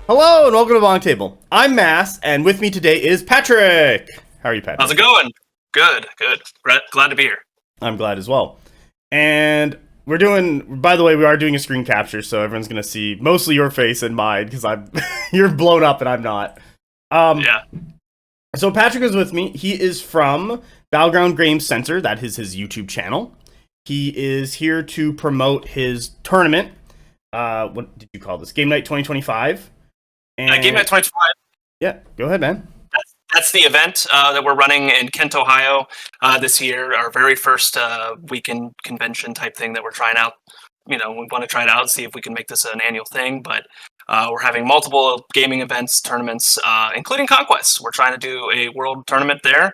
Hello and welcome to BonkTable. I'm Mass, and with me today is Patrick. How are you, Patrick? How's it going? Good. Glad to be here. I'm glad as well. And we are doing a screen capture, so everyone's going to see mostly your face and mine, because you're blown up and I'm not. Yeah. So Patrick is with me. He is from Battlegrounds Game Center. That is his YouTube channel. He is here to promote his tournament. What did you call this? Game Night 2025? Game Night 2025. Yeah, go ahead, man. That's the event that we're running in Kent, Ohio this year. Our very first weekend convention type thing that we're trying out. We want to try it out, see if we can make this an annual thing. But we're having multiple gaming events, tournaments, including Conquest. We're trying to do a world tournament there.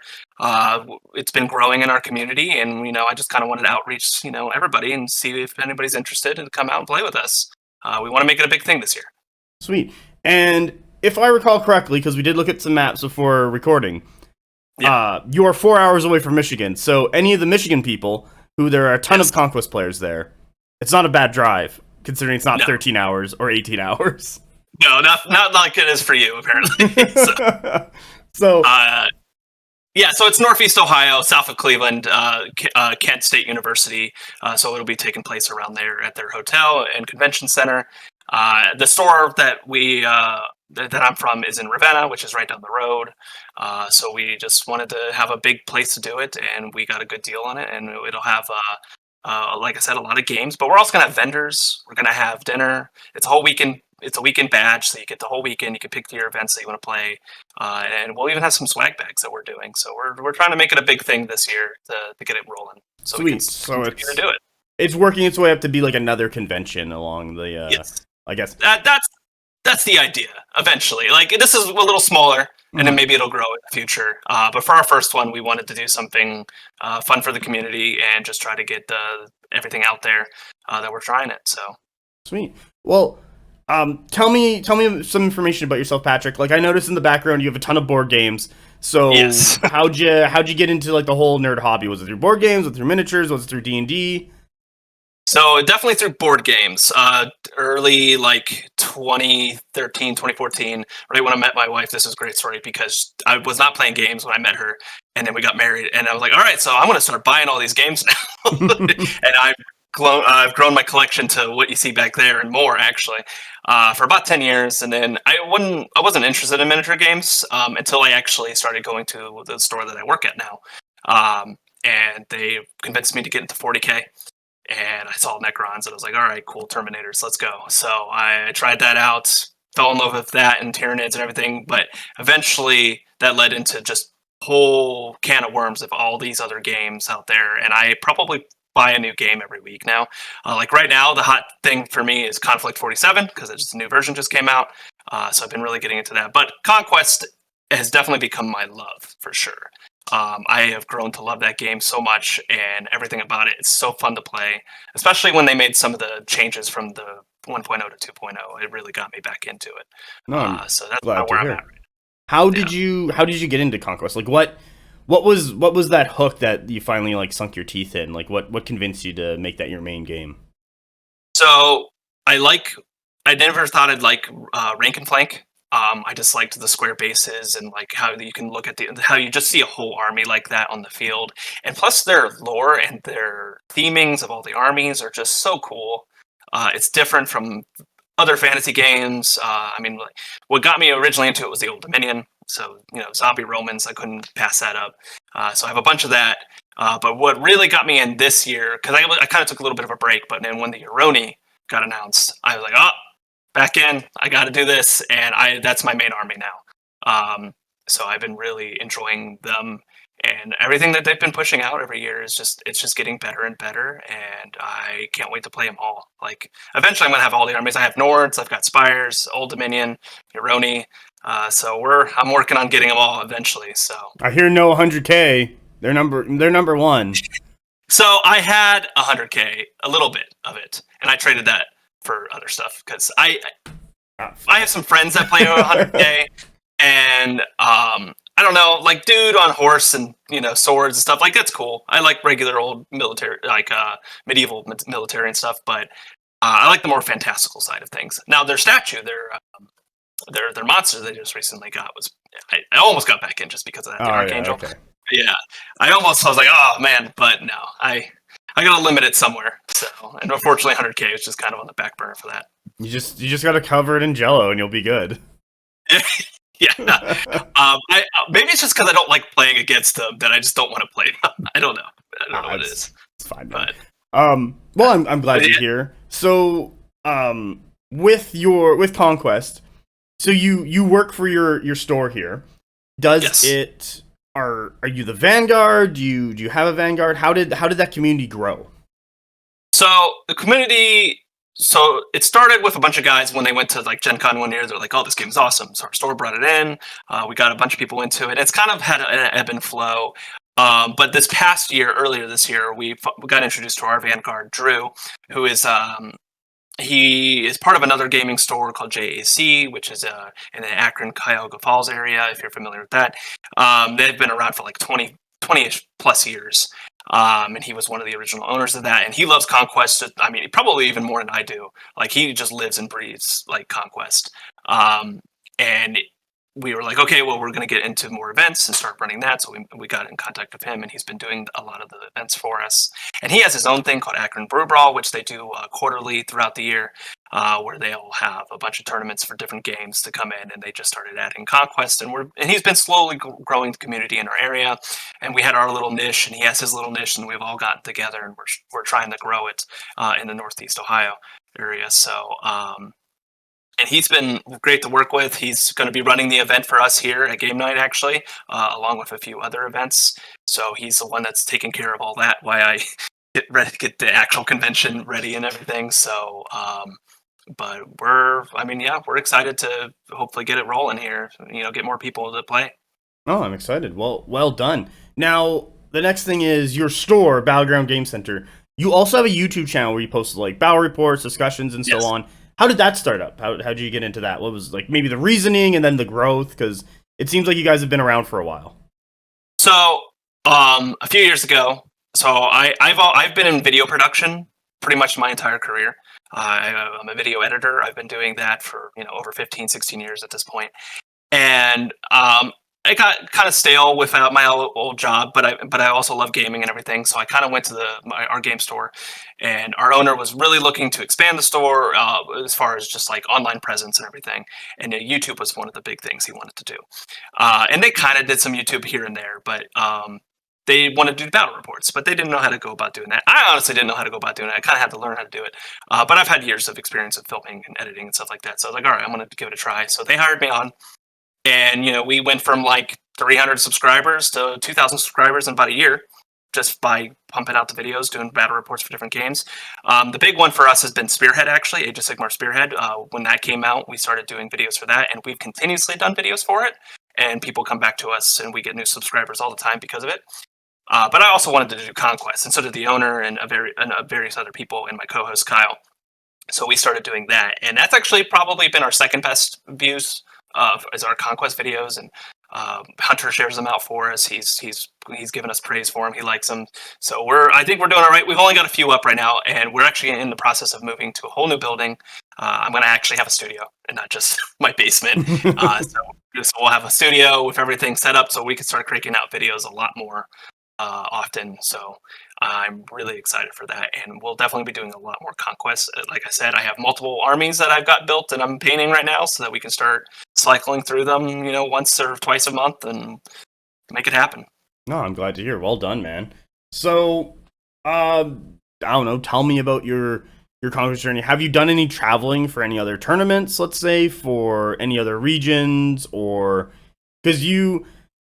It's been growing in our community, and I just kind of wanted to outreach, everybody and see if anybody's interested and come out and play with us. We want to make it a big thing this year. Sweet. And if I recall correctly, because we did look at some maps before recording, you are 4 hours away from Michigan. So any of the Michigan people, who there are a ton of Conquest players there, it's not a bad drive, considering it's not 13 hours or 18 hours. No, not like it is for you, apparently. So it's Northeast Ohio, south of Cleveland, Kent State University. So it'll be taking place around there at their hotel and convention center. The store that that I'm from is in Ravenna, which is right down the road. So we just wanted to have a big place to do it, and we got a good deal on it. And it'll have, like I said, a lot of games. But we're also gonna have vendors. We're gonna have dinner. It's a whole weekend. It's a weekend badge, so you get the whole weekend. You can pick your events that you want to play, and we'll even have some swag bags that we're doing. So we're trying to make it a big thing this year to get it rolling. So sweet. We can continue to do it. It's working its way up to be like another convention along the. Yes. I guess that's the idea. Eventually, like this is a little smaller, and then maybe it'll grow in the future. But for our first one, we wanted to do something fun for the community and just try to get everything out there that we're trying it. So sweet. Well, tell me some information about yourself, Patrick. Like I noticed in the background, you have a ton of board games. So yes. how'd you get into like the whole nerd hobby? Was it through board games? Was it through miniatures? Was it through D&D? So definitely through board games, early like 2013, 2014, right when I met my wife. This is a great story because I was not playing games when I met her, and then we got married, and I was like, all right, so I'm going to start buying all these games now. And I've grown my collection to what you see back there and more, actually, for about 10 years. And then I wasn't interested in miniature games until I actually started going to the store that I work at now. And they convinced me to get into 40K. And I saw Necrons, and I was like, all right, cool, Terminators, let's go. So I tried that out, fell in love with that and Tyranids and everything, but eventually that led into just a whole can of worms of all these other games out there, and I probably buy a new game every week now. Like right now, the hot thing for me is Conflict 47, because a new version just came out, so I've been really getting into that. But Conquest has definitely become my love, for sure. I have grown to love that game so much, and everything about it. It's so fun to play, especially when they made some of the changes from the 1.0 to 2.0. It really got me back into it. So that's where I'm at. How did you get into Conquest? Like what was that hook that you finally like sunk your teeth in? Like what convinced you to make that your main game? So I never thought I'd like rank and flank. I just liked the square bases and like how you can look at how you just see a whole army like that on the field. And plus their lore and their themings of all the armies are just so cool. It's different from other fantasy games. What got me originally into it was the Old Dominion. So, zombie Romans, I couldn't pass that up. So I have a bunch of that. But what really got me in this year, because I kind of took a little bit of a break, but then when the Euroni got announced, I was like, back in, I got to do this, and that's my main army now. So I've been really enjoying them, and everything that they've been pushing out every year it's just getting better and better, and I can't wait to play them all. Like eventually, I'm gonna have all the armies. I have Nords, I've got Spires, Old Dominion, Euroni. So I'm working on getting them all eventually. So I hear no 100K. They're number one. So I had 100K, a little bit of it, and I traded that for other stuff because I have some friends that play 100K, and I don't know, like dude on horse and swords and stuff, like that's cool. I like regular old military, like medieval military and stuff, but I like the more fantastical side of things. Now their statue, their monster they just recently got was I almost got back in just because of that, the Archangel. Okay. Yeah, I was like, oh man, but no, I gotta limit it somewhere. So, and unfortunately, 100K is just kind of on the back burner for that. You just gotta cover it in Jello and you'll be good. Yeah. Maybe it's just because I don't like playing against them that I just don't want to play them. I don't know. I don't know what it is. It's fine, man. Well, I'm glad you're here. So, with Conquest, so you work for your store here. Does it? Are you the Vanguard? Do you have a Vanguard? How did that community grow? So the community. So it started with a bunch of guys when they went to like Gen Con one year. They're like, "Oh, this game's awesome!" So our store brought it in. We got a bunch of people into it. It's kind of had an ebb and flow. But this past year, earlier this year, we got introduced to our Vanguard, Drew, who is he is part of another gaming store called JAC, which is in the Akron, Cuyahoga Falls area. If you're familiar with that, they've been around for like 20-ish plus years. And he was one of the original owners of that, and he loves Conquest. I mean, probably even more than I do. Like, he just lives and breathes like Conquest. And we were like, okay, well, we're going to get into more events and start running that. So we got in contact with him, and he's been doing a lot of the events for us. And he has his own thing called Akron Brew Brawl, which they do quarterly throughout the year, where they'll have a bunch of tournaments for different games to come in. And they just started adding Conquest, and he's been slowly growing the community in our area. And we had our little niche, and he has his little niche, and we've all gotten together, and we're trying to grow it in the Northeast Ohio area. So. And he's been great to work with. He's going to be running the event for us here at Game Night, actually, along with a few other events. So he's the one that's taking care of all that while I get the actual convention ready and everything. So, but we're excited to hopefully get it rolling here. Get more people to play. Oh, I'm excited. Well done. Now, the next thing is your store, Battlegrounds Game Center. You also have a YouTube channel where you post like battle reports, discussions, and so on. How did that start up? How did you get into that? What was like maybe the reasoning and then the growth? Because it seems like you guys have been around for a while. So a few years ago, I've been in video production pretty much my entire career. I'm a video editor. I've been doing that for over 15, 16 years at this point. And I got kind of stale without my old job, but I also love gaming and everything. So I kind of went to our game store, and our owner was really looking to expand the store as far as just like online presence and everything. And YouTube was one of the big things he wanted to do. And they kind of did some YouTube here and there, but they wanted to do battle reports, but they didn't know how to go about doing that. I honestly didn't know how to go about doing it. I kind of had to learn how to do it. But I've had years of experience of filming and editing and stuff like that. So I was like, all right, I'm going to give it a try. So they hired me on. And, we went from like 300 subscribers to 2,000 subscribers in about a year, just by pumping out the videos, doing battle reports for different games. The big one for us has been Spearhead, actually, Age of Sigmar Spearhead. When that came out, we started doing videos for that, and we've continuously done videos for it. And people come back to us, and we get new subscribers all the time because of it. But I also wanted to do Conquest, and so did the owner and various other people, and my co-host Kyle. So we started doing that, and that's actually probably been our second best views. As our Conquest videos, and Hunter shares them out for us. He's given us praise for them. He likes them, so I think we're doing all right. We've only got a few up right now, and we're actually in the process of moving to a whole new building. I'm going to actually have a studio and not just my basement. So we'll have a studio with everything set up, so we can start cranking out videos a lot more often. So I'm really excited for that, and we'll definitely be doing a lot more Conquest. Like I said, I have multiple armies that I've got built and I'm painting right now so that we can start cycling through them, once or twice a month and make it happen. No, I'm glad to hear. Well done, man. So, I don't know, tell me about your Conquest journey. Have you done any traveling for any other tournaments, let's say, for any other regions, or because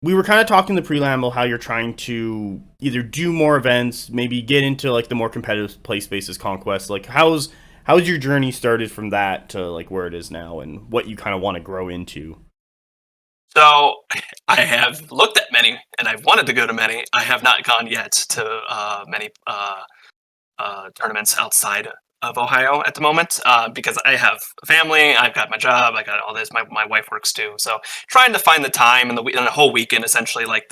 we were kind of talking in the preamble how you're trying to either do more events, maybe get into like the more competitive play spaces Conquest. Like how's your journey started from that to like where it is now and what you kind of want to grow into? So I have looked at many and I've wanted to go to many. I have not gone yet to many tournaments outside of Ohio at the moment because I have a family, I've got my job, I got all this. My wife works too, so trying to find the time and the whole weekend, essentially, like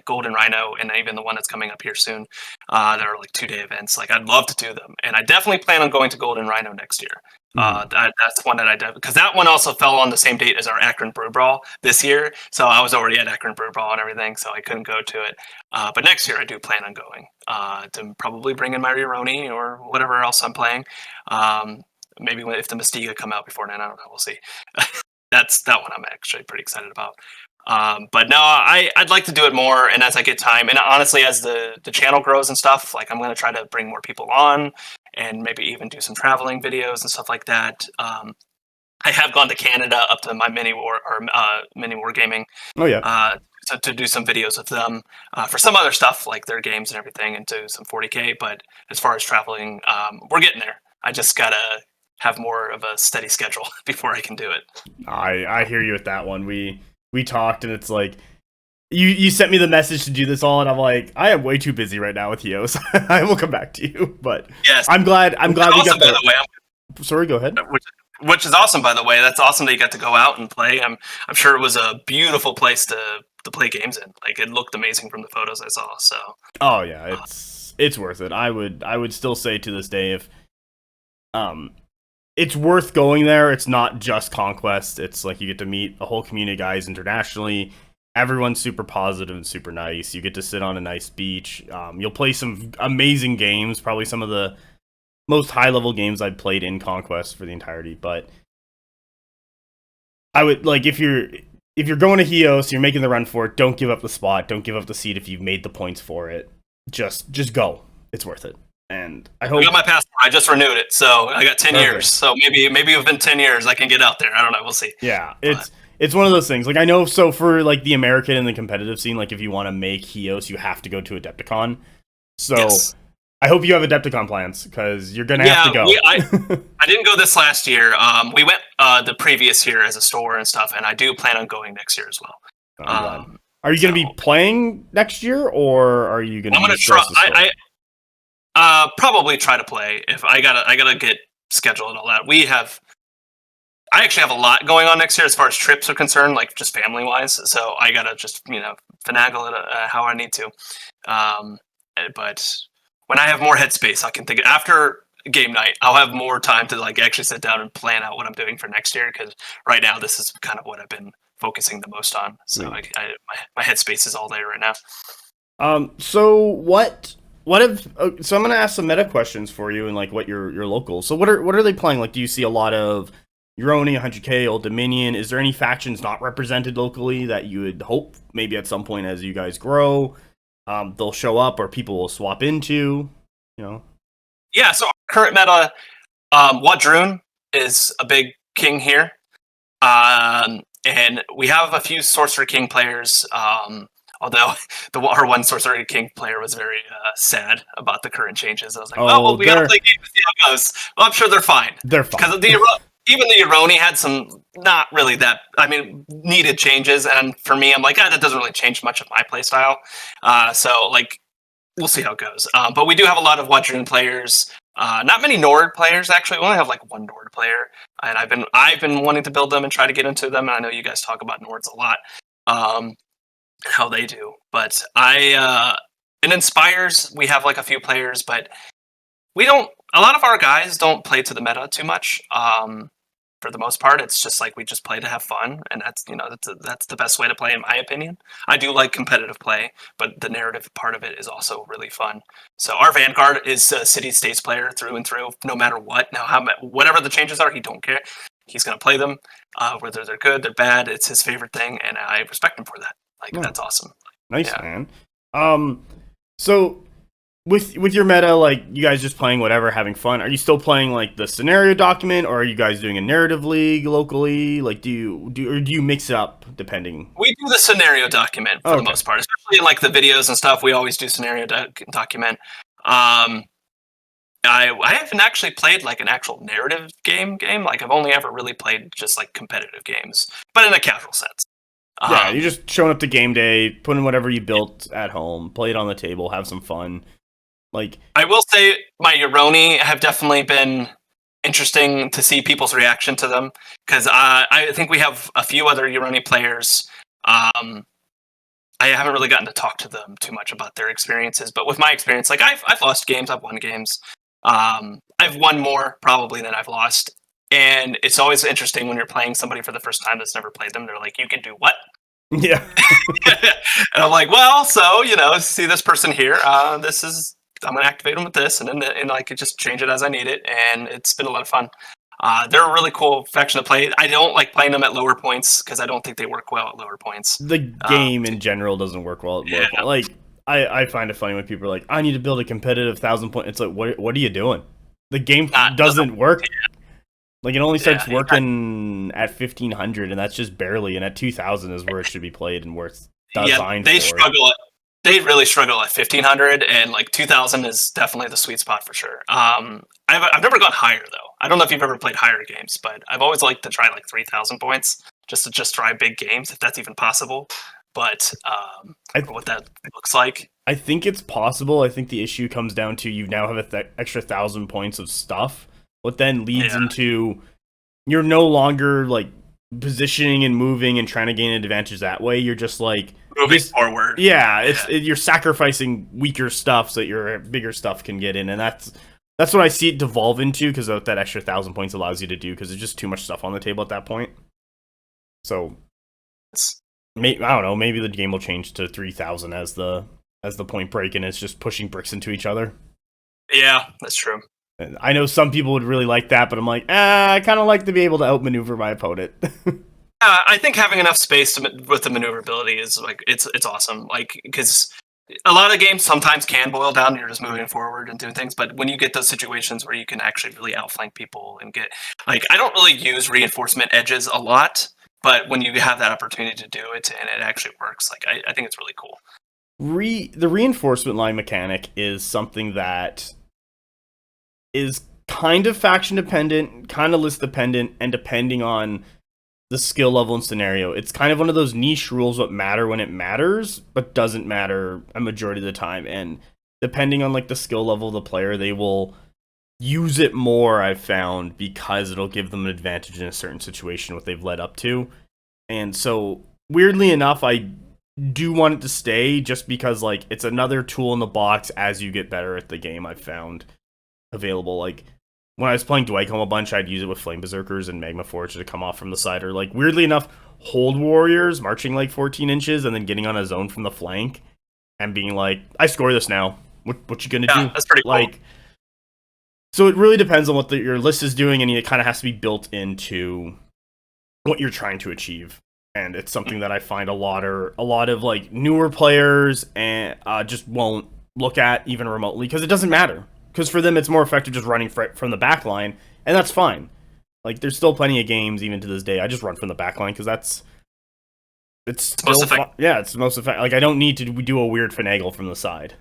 Golden Rhino and even the one that's coming up here soon. That are like 2-day events. Like I'd love to do them, and I definitely plan on going to Golden Rhino next year. That's one that I did because that one also fell on the same date as our Akron Brew Brawl this year. So I was already at Akron Brew Brawl and everything, so I couldn't go to it. But next year I do plan on going to probably bring in my Rironi or whatever else I'm playing. Maybe if the Mystiga come out before then, I don't know. We'll see. That one I'm actually pretty excited about. But no, I'd like to do it more, and as I get time, and honestly, as the channel grows and stuff, like I'm going to try to bring more people on, and maybe even do some traveling videos and stuff like that. I have gone to Canada up to my mini war gaming. Oh yeah. To do some videos with them for some other stuff like their games and everything, and do some 40K. But as far as traveling, we're getting there. I just gotta have more of a steady schedule before I can do it. I hear you with that one. We talked, and it's like you sent me the message to do this all, and I'm like, I am way too busy right now with Hios. I will come back to you, but yes, I'm glad we got by the way. Sorry, go ahead. Which is awesome, by the way. That's awesome that you got to go out and play. I'm sure it was a beautiful place to play games in. Like it looked amazing from the photos I saw. So. Oh yeah, it's worth it. I would still say to this day if it's worth going there. It's not just Conquest. It's like you get to meet a whole community of guys internationally. Everyone's super positive and super nice. You get to sit on a nice beach. You'll play some amazing games, probably some of the most high-level games I've played in Conquest for the entirety. But I would, like, if you're going to Hios, you're making the run for it, don't give up the spot. Don't give up the seat if you've made the points for it. Just go. It's worth it. And I hope I got my passport. I just renewed it, so I got 10 years. So maybe within 10 years I can get out there. I don't know. We'll see. Yeah, it's one of those things. Like I know, so for like the American and the competitive scene, like if you want to make Hios, you have to go to Adepticon. So yes. I hope you have Adepticon plans because you're gonna have to go. I didn't go this last year. We went the previous year as a store and stuff, and I do plan on going next year as well. Are you gonna be playing next year, or are you gonna? I'm gonna try. Probably try to play if I gotta get scheduled and all that. I actually have a lot going on next year as far as trips are concerned, like just family wise. So I gotta just finagle it how I need to. But when I have more headspace, I can think after game night, I'll have more time to like actually sit down and plan out what I'm doing for next year. Because right now, this is kind of what I've been focusing the most on. So my headspace is all there right now. So I'm gonna ask some meta questions for you and like what your local. So what are they playing? Like, do you see a lot of Euroni, 100K, Old Dominion? Is there any factions not represented locally that you would hope maybe at some point as you guys grow, they'll show up or people will swap into? Yeah. So our current meta, Wadroon is a big king here, and we have a few Sorcerer King players. Although our one Sorcerer King player was very sad about the current changes. I was like, we gotta play games to see how it goes. Well, I'm sure they're fine. They're fine. Because even the Euroni had some not really needed changes. And for me, I'm like, that doesn't really change much of my playstyle. So like, we'll see how it goes. But we do have a lot of Wadroon players. Not many Nord players, actually. We only have like one Nord player. And I've been wanting to build them and try to get into them. And I know you guys talk about Nords a lot. How they do, but in Inspires we have like a few players, but a lot of our guys don't play to the meta too much. For the most part, it's just like we just play to have fun, and that's the best way to play in my opinion. I do like competitive play, but the narrative part of it is also really fun. So our Vanguard is a City States player through and through, no matter what. Now whatever the changes are, he don't care. He's gonna play them, whether they're good, they're bad. It's his favorite thing, and I respect him for that. That's awesome. Nice, man. So with your meta, like you guys just playing whatever, having fun. Are you still playing like the scenario document, or are you guys doing a narrative league locally? Like, do you mix it up depending? We do the scenario document for the most part, especially in like the videos and stuff. We always do scenario document. I haven't actually played like an actual narrative game. Like I've only ever really played just like competitive games, but in a casual sense. Yeah, you're just showing up to game day, putting whatever you built at home, play it on the table, have some fun. Like I will say, my Euroni have definitely been interesting to see people's reaction to them because I think we have a few other Euroni players. I haven't really gotten to talk to them too much about their experiences, but with my experience, like I've lost games, I've won games. I've won more probably than I've lost. And it's always interesting when you're playing somebody for the first time that's never played them. They're like, "You can do what?" Yeah. And I'm like, "Well, so see this person here. This is I'm gonna activate them with this, and then I could just change it as I need it, and it's been a lot of fun." They're a really cool faction to play. I don't like playing them at lower points because I don't think they work well at lower points. The game in general doesn't work well at lower points. Like, I find it funny when people are like, "I need to build a competitive 1,000 point." It's like, what are you doing? The game doesn't work. Like, it only starts working at 1,500, and that's just barely. And at 2,000 is where it should be played and where it's designed for. Struggle. They really struggle at 1,500, and like 2,000 is definitely the sweet spot for sure. I've never gone higher though. I don't know if you've ever played higher games, but I've always liked to try like 3,000 points just to try big games if that's even possible. But what that looks like. I think it's possible. I think the issue comes down to you now have an extra 1,000 points of stuff. What then leads into you're no longer like positioning and moving and trying to gain an advantage that way. You're just like moving forward. Yeah, you're sacrificing weaker stuff so that your bigger stuff can get in, and that's what I see it devolve into because that extra 1,000 points allows you to do because there's just too much stuff on the table at that point. So, I don't know. Maybe the game will change to 3,000 as the point break, and it's just pushing bricks into each other. Yeah, that's true. I know some people would really like that, but I'm like, I kind of like to be able to outmaneuver my opponent. I think having enough space with the maneuverability is like it's awesome. Like because a lot of games sometimes can boil down to you're just moving forward and doing things, but when you get those situations where you can actually really outflank people and get like I don't really use reinforcement edges a lot, but when you have that opportunity to do it and it actually works, like I think it's really cool. The reinforcement line mechanic is something that is kind of faction dependent, kind of list dependent, and depending on the skill level and scenario. It's kind of one of those niche rules that matter when it matters, but doesn't matter a majority of the time. And depending on like the skill level of the player, they will use it more, I've found, because it'll give them an advantage in a certain situation, what they've led up to. And so, weirdly enough, I do want it to stay just because like it's another tool in the box as you get better at the game, I've found available. Like when I was playing Dwycombe a bunch, I'd use it with Flame Berserkers and Magma Forge to come off from the side, or like weirdly enough, Hold Warriors marching like 14 inches and then getting on a zone from the flank and being like, I score this now. What you gonna do? That's pretty cool. Like, so it really depends on what your list is doing, and it kind of has to be built into what you're trying to achieve. And it's something that I find a lot of like newer players and just won't look at even remotely because it doesn't matter. Because for them, it's more effective just running from the back line, and that's fine. Like, there's still plenty of games, even to this day, I just run from the back line, because it's still it's the most effective. Like, I don't need to do a weird finagle from the side.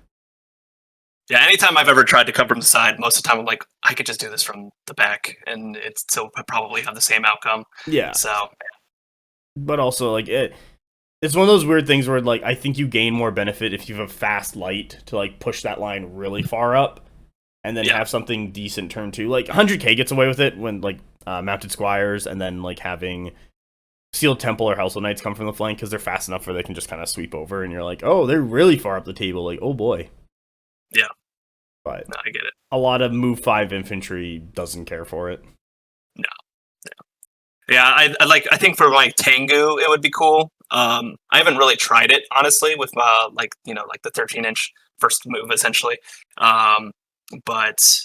Yeah, anytime I've ever tried to come from the side, most of the time I'm like, I could just do this from the back, and it's still probably have the same outcome. Yeah. So, but also, like, it's one of those weird things where, like, I think you gain more benefit if you have a fast light to, like, push that line really far up. And then have something decent turn to. Like, 100k gets away with it when, like, Mounted Squires and then, like, having Sealed Temple or Household Knights come from the flank because they're fast enough where they can just kind of sweep over. And you're like, oh, they're really far up the table. Like, oh, boy. Yeah. But no, I get it. A lot of Move 5 infantry doesn't care for it. No. Yeah, I think for, like, Tengu, it would be cool. I haven't really tried it, honestly, with, like the 13-inch first move, essentially. But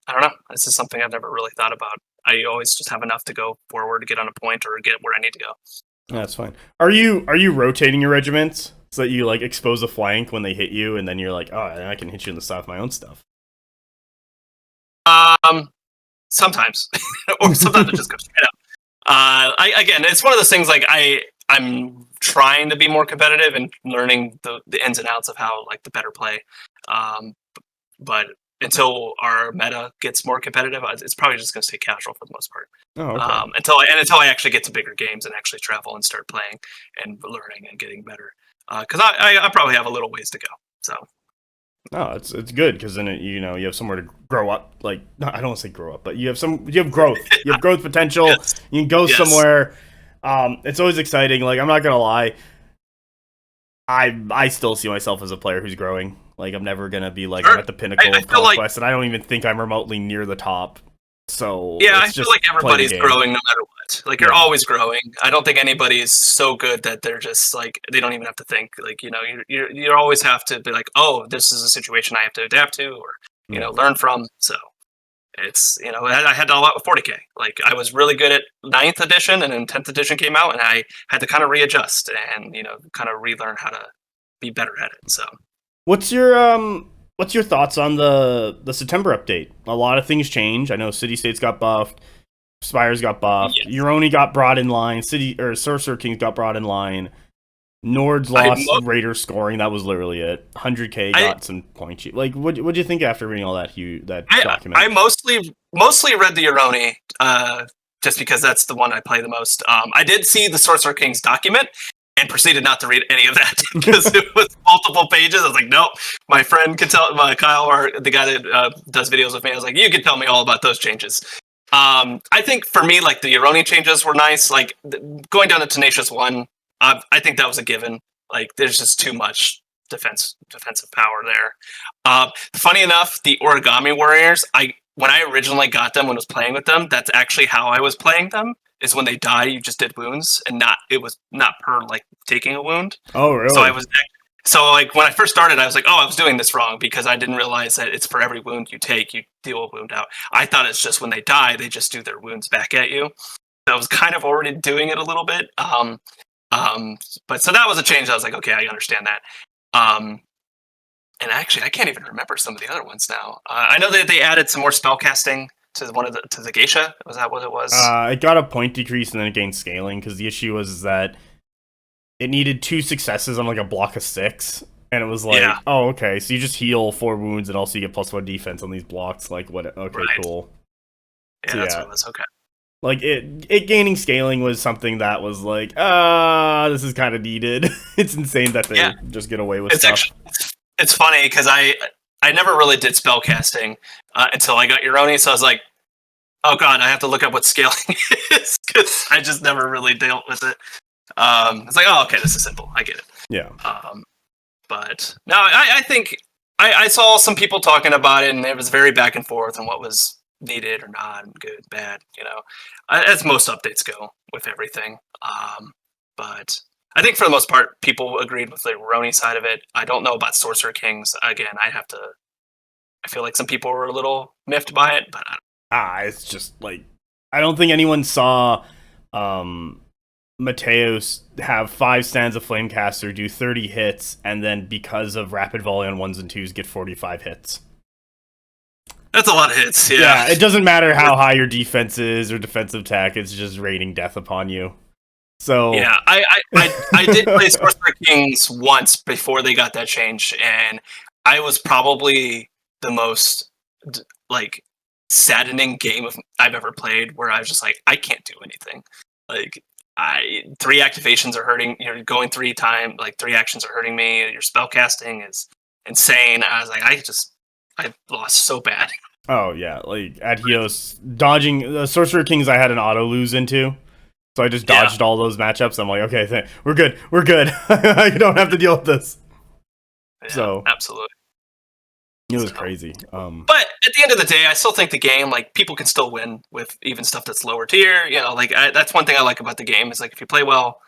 I don't know. This is something I've never really thought about. I always just have enough to go forward to get on a point or get where I need to go. That's fine. Are you rotating your regiments so that you like expose a flank when they hit you, and then you're like, oh, I can hit you in the side with my own stuff? Sometimes, or sometimes it just goes straight up. Again, it's one of those things like I'm trying to be more competitive and learning the ins and outs of how like the better play. But until our meta gets more competitive, it's probably just going to stay casual for the most part. Oh, okay. Until I actually get to bigger games and actually travel and start playing and learning and getting better. Because I probably have a little ways to go. So. Oh, it's good because then you have somewhere to grow up. Like, I don't want to say grow up, but you have growth. You have growth potential. Yes. You can go somewhere. It's always exciting. Like, I'm not gonna lie. I still see myself as a player who's growing. Like, I'm never gonna be like I'm at the pinnacle of conquest, and I don't even think I'm remotely near the top. So Yeah, I it's feel just like play the everybody's game. growing no matter what. Like you're Yeah. always growing. I don't think anybody is so good that they're just like they don't even have to think. Like you always have to be like, oh, this is a situation I have to adapt to, or Yeah. learn from. So it's I had a lot with 40k. Like I was really good at 9th edition, and then 10th edition came out, and I had to kind of readjust and kind of relearn how to be better at it. So What's your thoughts on the September update? A lot of things change. I know City States got buffed, Spires got buffed, yes. Euroni got brought in line, Sorcerer Kings got brought in line. Nord's lost Raider scoring. That was literally it. 100k got some point sheet. Like, what do you think after reading all that document? I mostly read the Euroni, just because that's the one I play the most. I did see the Sorcerer Kings document and proceeded not to read any of that because it was multiple pages. I was like, nope. My friend could tell, Kyle, or the guy that does videos with me, I was like, you can tell me all about those changes. I think for me, like the Euroni changes were nice. Like going down to Tenacious 1, I think that was a given. Like there's just too much defensive power there. Funny enough, the Origami Warriors, when I originally got them, when I was playing with them, that's actually how I was playing them. Is when they die, you just did wounds, and it was not per like taking a wound. Oh, really? So like when I first started, I was like, oh, I was doing this wrong because I didn't realize that it's for every wound you take, you deal a wound out. I thought it's just when they die, they just do their wounds back at you. So I was kind of already doing it a little bit. But so that was a change. I was like, okay, I understand that. And actually, I can't even remember some of the other ones now. I know that they added some more spellcasting to the geisha. Was that what it was? It got a point decrease and then it gained scaling because the issue was that it needed 2 successes on like a block of 6, and it was like, oh, okay, so you just heal 4 wounds and also you get +1 defense on these blocks. Like, what? Okay, right. Cool. Yeah, so, that's what it was. Okay. Like it gaining scaling was something that was like, this is kind of needed. It's insane that they just get away with stuff. Actually, it's funny because I never really did spellcasting until I got Euroni, so I was like, oh god, I have to look up what scaling is because I just never really dealt with it. It's like, oh, okay, this is simple. I get it. Yeah. But no, I think I saw some people talking about it, and it was very back and forth on what was needed or not, good, bad, as most updates go with everything. But I think for the most part, people agreed with the Roni side of it. I don't know about Sorcerer Kings. Again, I feel like some people were a little miffed by it, but it's just like, I don't think anyone saw Mateos have 5 stands of Flamecaster, do 30 hits, and then because of rapid volley on 1s and 2s, get 45 hits. That's a lot of hits, yeah. Yeah, it doesn't matter how high your defense is or defensive tech, it's just raining death upon you. So yeah, I did play Sorcerer Kings once before they got that change, and I was probably the most like saddening game I've ever played, where I was just like, I can't do anything. Like 3 activations are hurting. You're going 3 times, like 3 actions are hurting me. Your spell casting is insane. I was like, I lost so bad. Oh yeah, like at Hios, dodging the Sorcerer Kings, I had an auto lose into, so I just dodged all those matchups. I'm like, okay, we're good. I don't have to deal with this. Yeah, so absolutely, it was crazy. But at the end of the day, I still think the game, like, people can still win with even stuff that's lower tier. Like that's one thing I like about the game is like if you play well,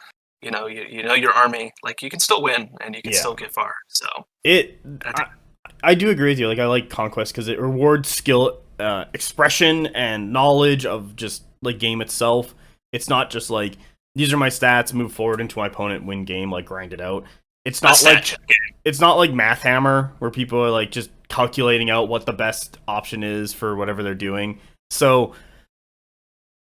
you know your army, like you can still win and you can still get far. So I do agree with you. Like, I like Conquest because it rewards skill, expression, and knowledge of just like game itself. It's not just like, these are my stats, move forward into my opponent, win game, like grind it out. It's not like Math Hammer where people are like just calculating out what the best option is for whatever they're doing. So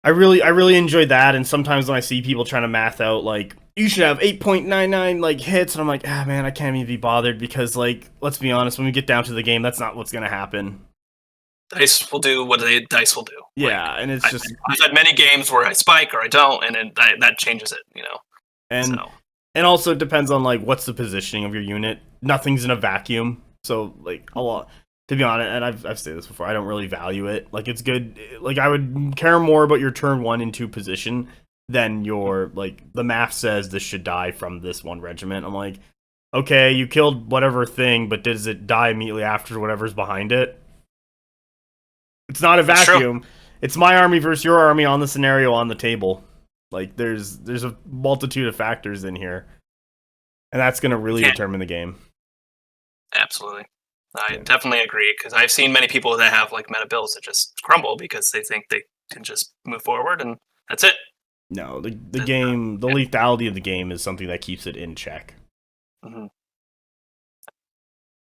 I really enjoyed that. And sometimes when I see people trying to math out like, you should have 8.99 like hits, and I'm like, man, I can't even be bothered because, like, let's be honest, when we get down to the game, that's not what's gonna happen. Dice will do what dice will do. Yeah, and it's just I've had many games where I spike or I don't, and that changes it, And also it depends on like what's the positioning of your unit. Nothing's in a vacuum, so like a lot. To be honest, and I've said this before, I don't really value it. Like, it's good. Like, I would care more about your turn 1 and 2 position than your, like, the math says this should die from this one regiment. I'm like, okay, you killed whatever thing, but does it die immediately after whatever's behind it? It's not a vacuum. it's my army versus your army on the scenario on the table. Like there's a multitude of factors in here, and that's going to really determine the game. Absolutely. I definitely agree, because I've seen many people that have like meta builds that just crumble because they think they can just move forward and that's it. No, the game, the lethality of the game is something that keeps it in check. Mm-hmm.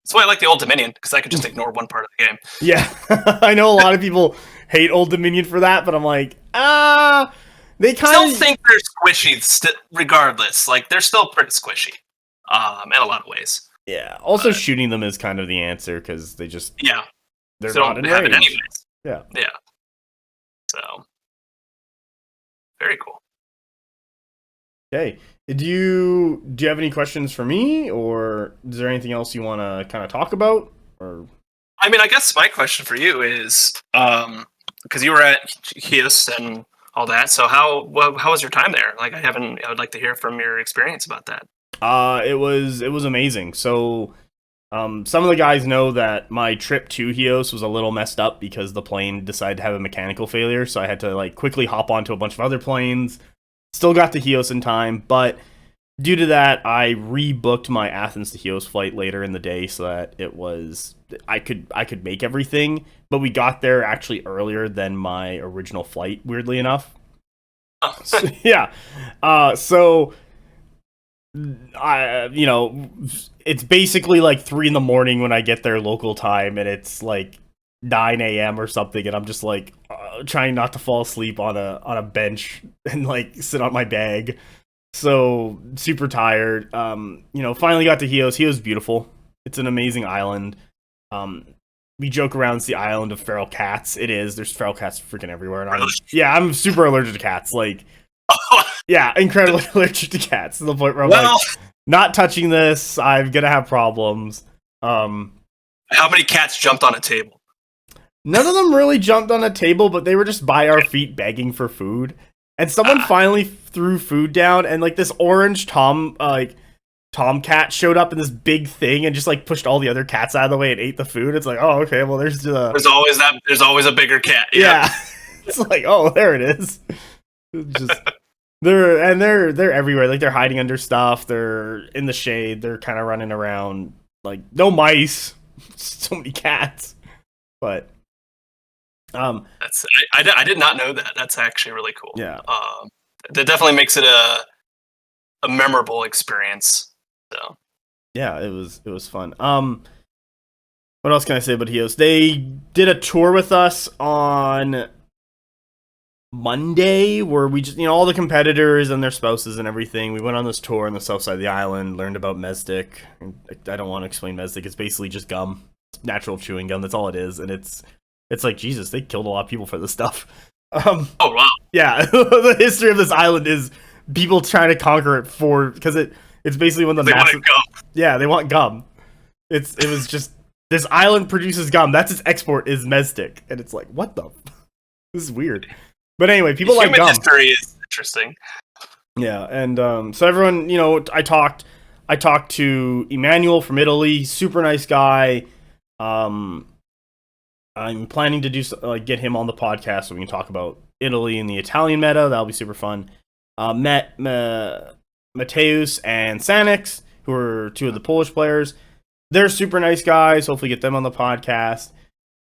That's why I like the Old Dominion, because I can just ignore one part of the game. Yeah, I know a lot of people hate Old Dominion for that, but I'm like, they kind of think they're squishy regardless. Like, they're still pretty squishy in a lot of ways. Yeah. Also, shooting them is kind of the answer, because they just they're not in range. It anyways. Yeah. So very cool. Okay. Do you have any questions for me, or is there anything else you want to kind of talk about? Or I mean, I guess my question for you is, because you were at Chios and all that, so how was your time there? Like, I would like to hear from your experience about that. It was amazing. So, some of the guys know that my trip to Chios was a little messed up because the plane decided to have a mechanical failure, so I had to like quickly hop onto a bunch of other planes. Still got to Chios in time, but due to that, I rebooked my Athens to Chios flight later in the day so that I could make everything. But we got there actually earlier than my original flight, weirdly enough. So it's basically like 3 a.m. when I get there local time, and it's like 9 a.m. or something, and I'm just like trying not to fall asleep on a bench and like sit on my bag. So super tired. Finally got to Chios. Chios is beautiful. It's an amazing island. We joke around, it's the island of feral cats. It is. There's feral cats freaking everywhere. And I'm super allergic to cats. Like, incredibly allergic to cats to the point where I'm like, not touching this. I'm gonna have problems. How many cats jumped on a table? None of them really jumped on a table, but they were just by our feet begging for food. And someone finally threw food down, and like this orange tomcat showed up in this big thing and just like pushed all the other cats out of the way and ate the food. It's like, oh, okay, well there's always a bigger cat. Yeah. It's like, oh, there it is. Just they're everywhere. Like, they're hiding under stuff. They're in the shade. They're kind of running around. Like, no mice. So many cats. But I did not know that. That's actually really cool. Yeah. That definitely makes it a memorable experience. So yeah, it was fun. What else can I say about Chios? They did a tour with us on Monday where we just, all the competitors and their spouses and everything. We went on this tour on the south side of the island, learned about Mesdic. I don't want to explain Mesdic. It's basically just gum. It's natural chewing gum. That's all it is. And it's like, Jesus, they killed a lot of people for this stuff. Oh, wow. Yeah, the history of this island is people trying to conquer it because it's basically one of the massive... Yeah, they want gum. It was just, this island produces gum. That's its export, is Mesdic. And it's like, what the... This is weird. But anyway, people like gum. Human history is interesting. Yeah, and so everyone, I talked to Emmanuel from Italy, super nice guy. I'm planning to do get him on the podcast so we can talk about Italy and the Italian meta. That'll be super fun. Met Mateus and Sanix, who are 2 of the Polish players. They're super nice guys. Hopefully get them on the podcast.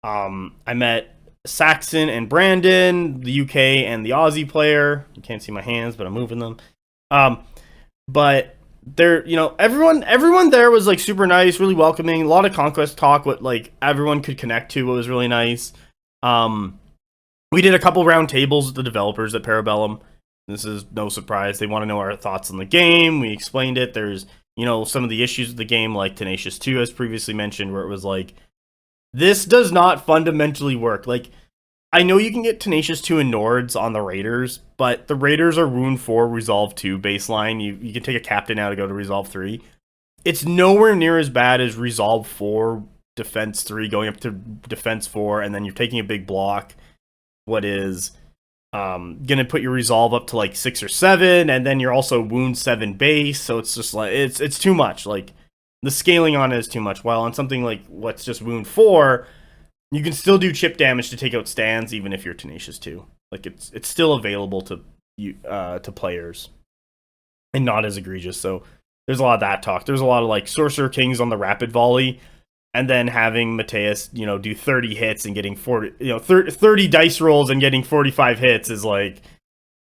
I met Saxon and Brandon, the UK and the Aussie player. You can't see my hands, but I'm moving them. But they're, everyone there was like super nice, really welcoming. A lot of conquest talk, what like everyone could connect to. What was really nice. We did a couple round tables with the developers at Parabellum. This is no surprise. They want to know our thoughts on the game. We explained it. There's, some of the issues with the game, like Tenacious 2, as previously mentioned, where it was like, this does not fundamentally work. Like, I know you can get Tenacious 2 and Nords on the Raiders, but the Raiders are Wound 4, Resolve 2 baseline. You can take a captain now to go to Resolve 3. It's nowhere near as bad as Resolve 4, Defense 3, going up to Defense 4, and then you're taking a big block. What is gonna put your Resolve up to like 6 or 7, and then you're also Wound 7 base, so it's just like, it's too much. Like, the scaling on it is too much. While on something like what's just Wound 4, you can still do chip damage to take out stands even if you're Tenacious too. Like it's still available to you to players, and not as egregious. So there's a lot of that talk. There's a lot of like Sorcerer Kings on the rapid volley, and then having Mateus, do 30 hits and getting 40, 30 dice rolls and getting 45 hits is like,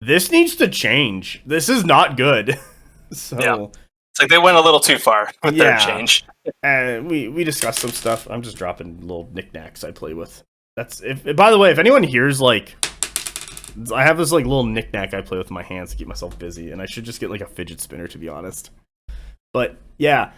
this needs to change. This is not good. So yeah. It's like they went a little too far with their change. And we discussed some stuff. I'm just dropping little knickknacks I play with. That's by the way, if anyone hears like, I have this like little knickknack I play with my hands to keep myself busy, and I should just get like a fidget spinner to be honest. But yeah,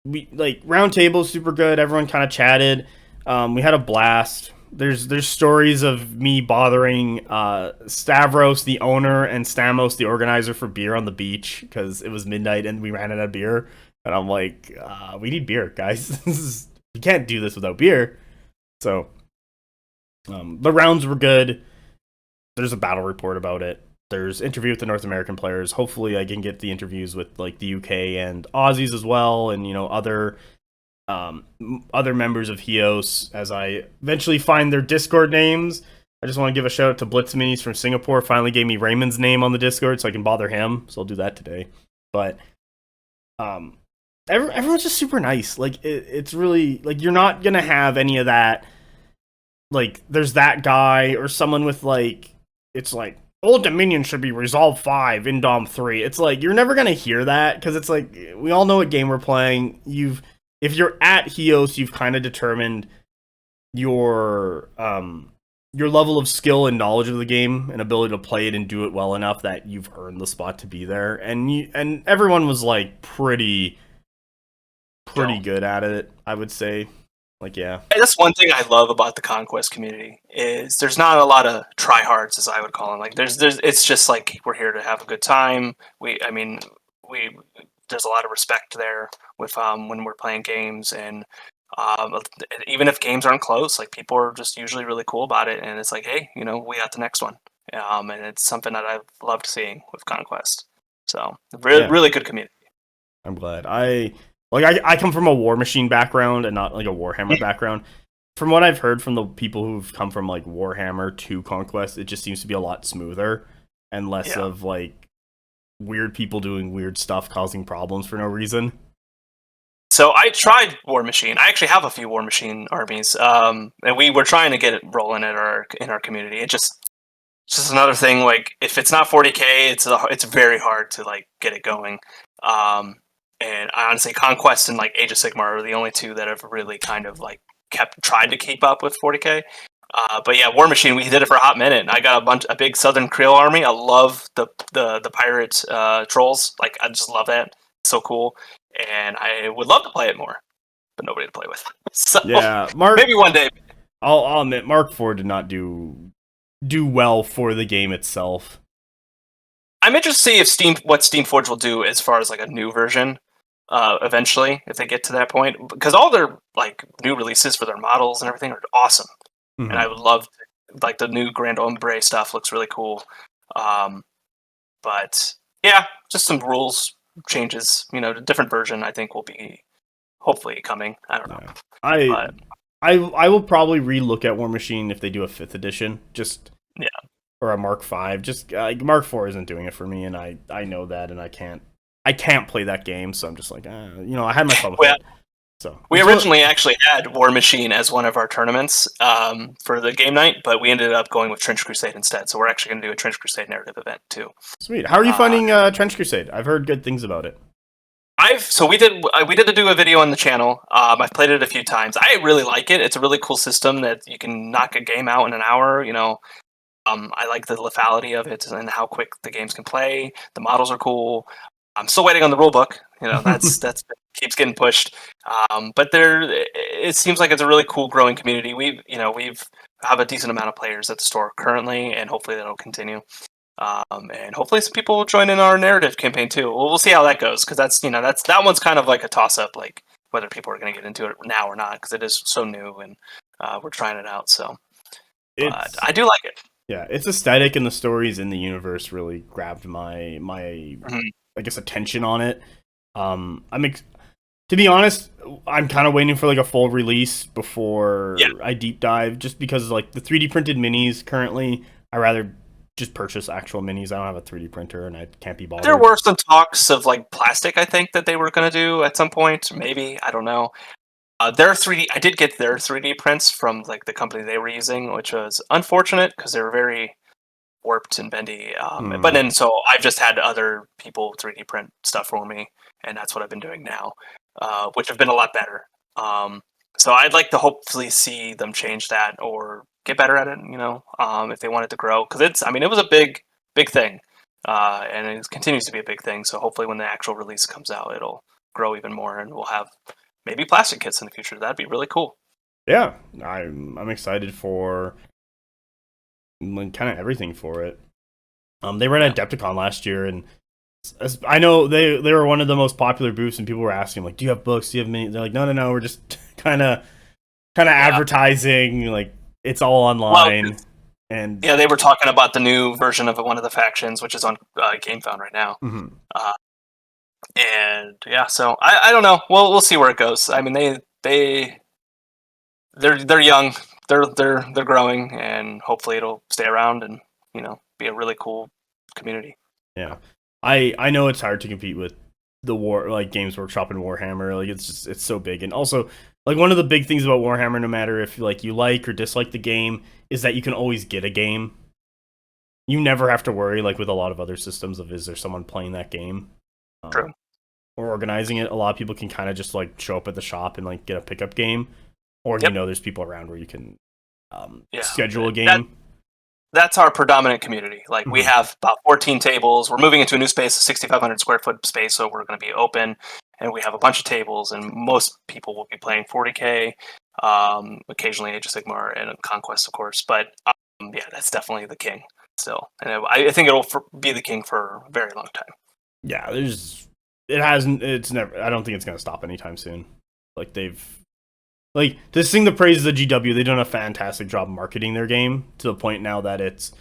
we like round table super good. Everyone kind of chatted. We had a blast. There's stories of me bothering Stavros, the owner, and Stamos, the organizer, for beer on the beach because it was midnight and we ran out of beer. And I'm like, we need beer, guys. We can't do this without beer. So the rounds were good. There's a battle report about it. There's interview with the North American players. Hopefully I can get the interviews with like the UK and Aussies as well, and other members of Hios as I eventually find their Discord names. I just want to give a shout out to Blitz Minis from Singapore. Finally gave me Raymond's name on the Discord so I can bother him. So I'll do that today. But everyone's just super nice. Like it's really like you're not gonna have any of that. Like there's that guy or someone with like it's like Old Dominion should be Resolve 5 in Dom 3. It's like you're never gonna hear that because it's like we all know what game we're playing. If you're at Hios, you've kind of determined your level of skill and knowledge of the game and ability to play it and do it well enough that you've earned the spot to be there. And everyone was like pretty good at it, I would say. Like, yeah. That's one thing I love about the Conquest community is there's not a lot of tryhards, as I would call them. Like there's it's just like we're here to have a good time. There's a lot of respect there with when we're playing games, and even if games aren't close, like people are just usually really cool about it, and it's like, hey, we got the next one, and it's something that I've loved seeing with Conquest. So really good community. I'm glad. I come from a War Machine background and not like a Warhammer background. From what I've heard from the people who've come from like Warhammer to Conquest, it just seems to be a lot smoother and less of like weird people doing weird stuff causing problems for no reason. So I tried War Machine. I actually have a few War Machine armies, and we were trying to get it rolling in our community. It's just another thing. Like if it's not 40k, it's very hard to like get it going. And I honestly, Conquest and like Age of Sigmar are the only two that have really kind of like tried to keep up with 40k. But yeah, War Machine, we did it for a hot minute, and I got a big Southern Creole army. I love the pirate trolls. Like I just love that. It's so cool, and I would love to play it more, but nobody to play with. So yeah, Mark, maybe one day. I'll admit, Mark IV did not do well for the game itself. I'm interested to see if what Steamforge will do as far as like a new version. Eventually, if they get to that point, because all their like new releases for their models and everything are awesome, and I would love like the new Grand Ombre stuff looks really cool. But yeah, just some rules changes. A different version I think will be hopefully coming. I don't know. I will probably relook at War Machine if they do a 5th edition, or a Mark V. Just Mark IV isn't doing it for me, and I know that, and I can't play that game, so I'm just like, I had my fun with it. So we originally actually had War Machine as one of our tournaments for the game night, but we ended up going with Trench Crusade instead. So we're actually going to do a Trench Crusade narrative event too. Sweet. How are you finding Trench Crusade? I've heard good things about it. We did do a video on the channel. I've played it a few times. I really like it. It's a really cool system that you can knock a game out in an hour. I like the lethality of it and how quick the games can play. The models are cool. I'm still waiting on the rulebook. That's keeps getting pushed. But it seems like it's a really cool growing community. We've have a decent amount of players at the store currently, and hopefully that'll continue. And hopefully some people will join in our narrative campaign too. We'll see how that goes, because that one's kind of like a toss up, like whether people are going to get into it now or not, because it is so new and we're trying it out. So I do like it. Yeah, its aesthetic and the stories in the universe really grabbed my I guess attention on it. To be honest, I'm kind of waiting for like a full release before I deep dive, just because like the 3D printed minis currently, I rather just purchase actual minis. I don't have a 3D printer and I can't be bothered. There were some talks of like plastic, I think, that they were going to do at some point. Maybe, I don't know. Their 3D, I did get their 3D prints from like the company they were using, which was unfortunate because they were very warped and bendy. But then, so I've just had other people 3D print stuff for me, and that's what I've been doing now, which have been a lot better. So I'd like to hopefully see them change that or get better at it, if they want it to grow. Because it was a big thing, and it continues to be a big thing. So hopefully when the actual release comes out, it'll grow even more, and we'll have maybe plastic kits in the future. That'd be really cool. Yeah, I'm excited for kind of everything for it. They were at Adepticon last year, and I know they were one of the most popular booths, and people were asking like, "Do you have books? Do you have mini?" They're like, "No, we're just kind of advertising. Like it's all online." Well, and they were talking about the new version of one of the factions, which is on GameFound right now. Mm-hmm. And so I don't know. We'll see where it goes. I mean, they're young. They're growing, and hopefully it'll stay around and be a really cool community. Yeah, I know it's hard to compete with the Games Workshop and Warhammer. Like it's so big, and also like one of the big things about Warhammer, no matter if like you like or dislike the game, is that you can always get a game. You never have to worry like with a lot of other systems of is there someone playing that game. True. Or organizing it. A lot of people can kind of just like show up at the shop and like get a pickup game, or there's people around where you can schedule a game. That's our predominant community. Like we have about 14 tables. We're moving into a new space, a 6,500 square foot space, so we're going to be open, and we have a bunch of tables. And most people will be playing 40K, occasionally Age of Sigmar and Conquest, of course. But that's definitely the king still, and I think it'll be the king for a very long time. Yeah, it's never. I don't think it's going to stop anytime soon. Like to sing the praises of GW, they've done a fantastic job marketing their game to the point now that it's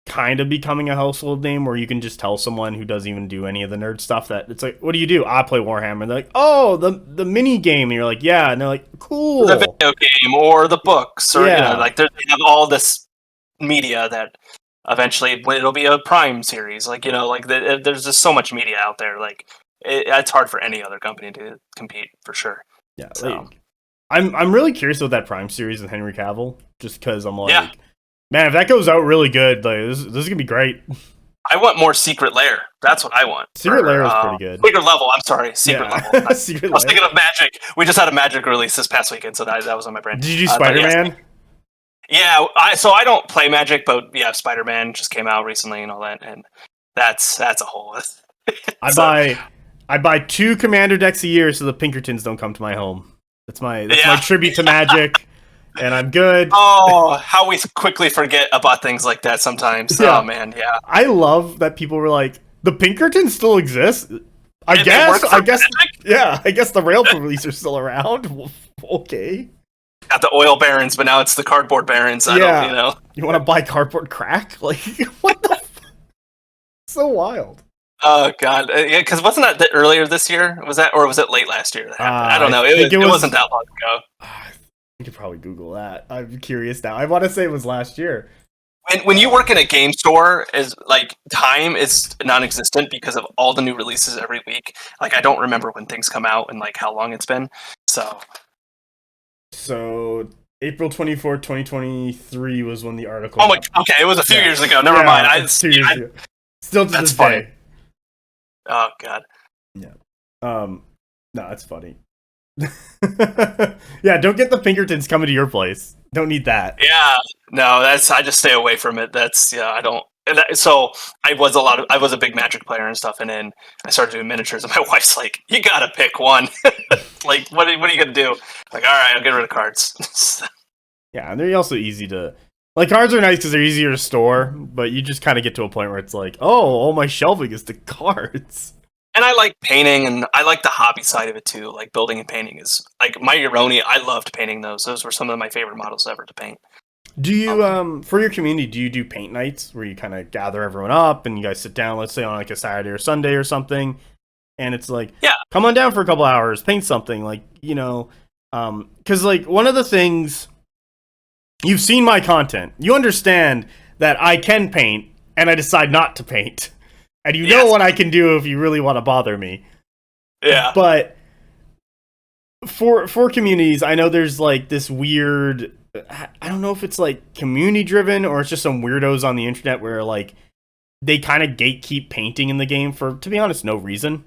kind of becoming a household name where you can just tell someone who doesn't even do any of the nerd stuff that it's like, what do you do? I play Warhammer. And they're like, oh, the mini game. And you're like, yeah. And they're like, cool. The video game or the books or they have all this media that eventually it'll be a Prime series. There's just so much media out there. Like it's hard for any other company to compete for sure. Yeah. So. I'm really curious about that Prime series with Henry Cavill, just because I'm like, man, if that goes out really good, like this is gonna be great. I want more Secret Lair. That's what I want. Secret Lair is pretty good. Secret Level. I'm sorry, Secret Level. Secret I was thinking of Magic. We just had a Magic release this past weekend, so that was on my brain. Did you do Spider-Man? Yeah, I don't play Magic, but Spider-Man just came out recently and all that, and that's a whole. I buy 2 Commander decks a year so the Pinkertons don't come to my home. That's my tribute to Magic, and I'm good. Oh, how we quickly forget about things like that sometimes. Yeah. Oh man, yeah. I love that people were like, the Pinkertons still exist. I guess the rail police are still around. Okay. Got the oil barons, but now it's the cardboard barons. You want to buy cardboard crack? Like what the? So wild. Oh god, because wasn't that earlier this year? Was it late last year? I don't know. It wasn't that long ago. You could probably Google that. I'm curious now. I want to say it was last year. When you work in a game store, is like time is non-existent because of all the new releases every week. Like I don't remember when things come out and like how long it's been. So April 24th, 2023 was when the article. Oh my. Okay, it was a few years ago. Never mind. 2 years ago. Still to this funny. day. Oh god. Yeah. No, that's funny. Yeah, don't get the Pinkertons coming to your place. Don't need that. Yeah. No, I just stay away from it. I don't. So I was a big Magic player and stuff, and then I started doing miniatures, and my wife's like, "You gotta pick one." Like, what are you gonna do? Like, all right, I'll get rid of cards. Yeah, and they're also easy to. Like, cards are nice because they're easier to store, but you just kind of get to a point where it's like, oh, all my shelving is the cards. And I like painting, and I like the hobby side of it, too. Like, building and painting is... Like, my Ironi, I loved painting those. Those were some of my favorite models ever to paint. Do you, for your community, do you do paint nights where you kind of gather everyone up and you guys sit down, let's say on like a Saturday or Sunday or something, and it's like, Yeah. come on down for a couple hours, paint something, like, you know, because like one of the things, you've seen my content, you understand that I can paint and I decide not to paint, and you know what I can do if you really want to bother me. Yeah. But for communities, I know there's like this weird, I don't know if it's like community driven or it's just some weirdos on the internet where like they kind of gatekeep painting in the game for, to be honest, no reason.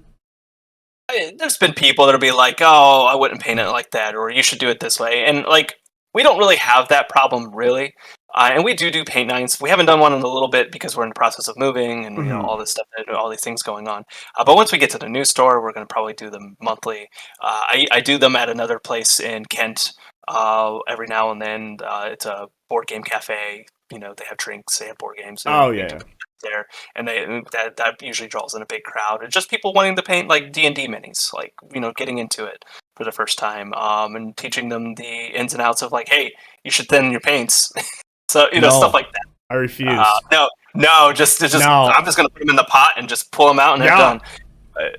There's been people that'll be like, oh, I wouldn't paint it like that, or you should do it this way. And like, we don't really have that problem, really. And we do paint nights. We haven't done one in a little bit because we're in the process of moving and you know, all this stuff, all these things going on. But once we get to the new store, we're going to probably do them monthly. I do them at another place in Kent every now and then. It's a board game cafe. You know, they have drinks, they have board games. Oh yeah. There, and that usually draws in a big crowd. It's just people wanting to paint like D&D minis, like, you know, getting into it for the first time, and teaching them the ins and outs of like, hey, you should thin your paints. So, you know, stuff like that. I refuse. No, just no. I'm just gonna put them in the pot and just pull them out and they're done.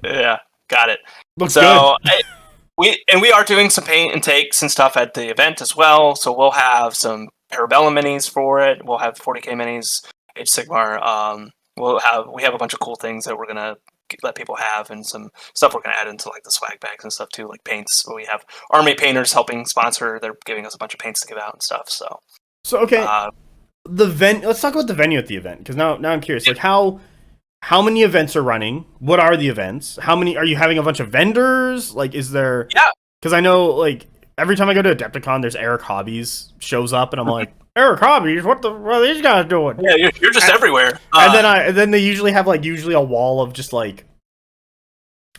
Yeah, got it. Looks good. We are doing some paint and takes and stuff at the event as well. So we'll have some Parabellum minis for it. We'll have 40k minis, Age Sigmar. We have a bunch of cool things that we're gonna let people have, and some stuff we're gonna add into like the swag bags and stuff too, like paints. We have army painters helping sponsor. They're giving us a bunch of paints to give out and stuff. So okay, let's talk about the venue at the event, because now I'm curious. Like how many events are running? What are the events? How many are you having? A bunch of vendors? Like, is there? Yeah. Because I know, like, every time I go to Adepticon, there's Eric Hobbies shows up, and I'm like, Eric Hobbies, what are these guys doing? Yeah, you're just everywhere. And then they usually have like a wall of just like,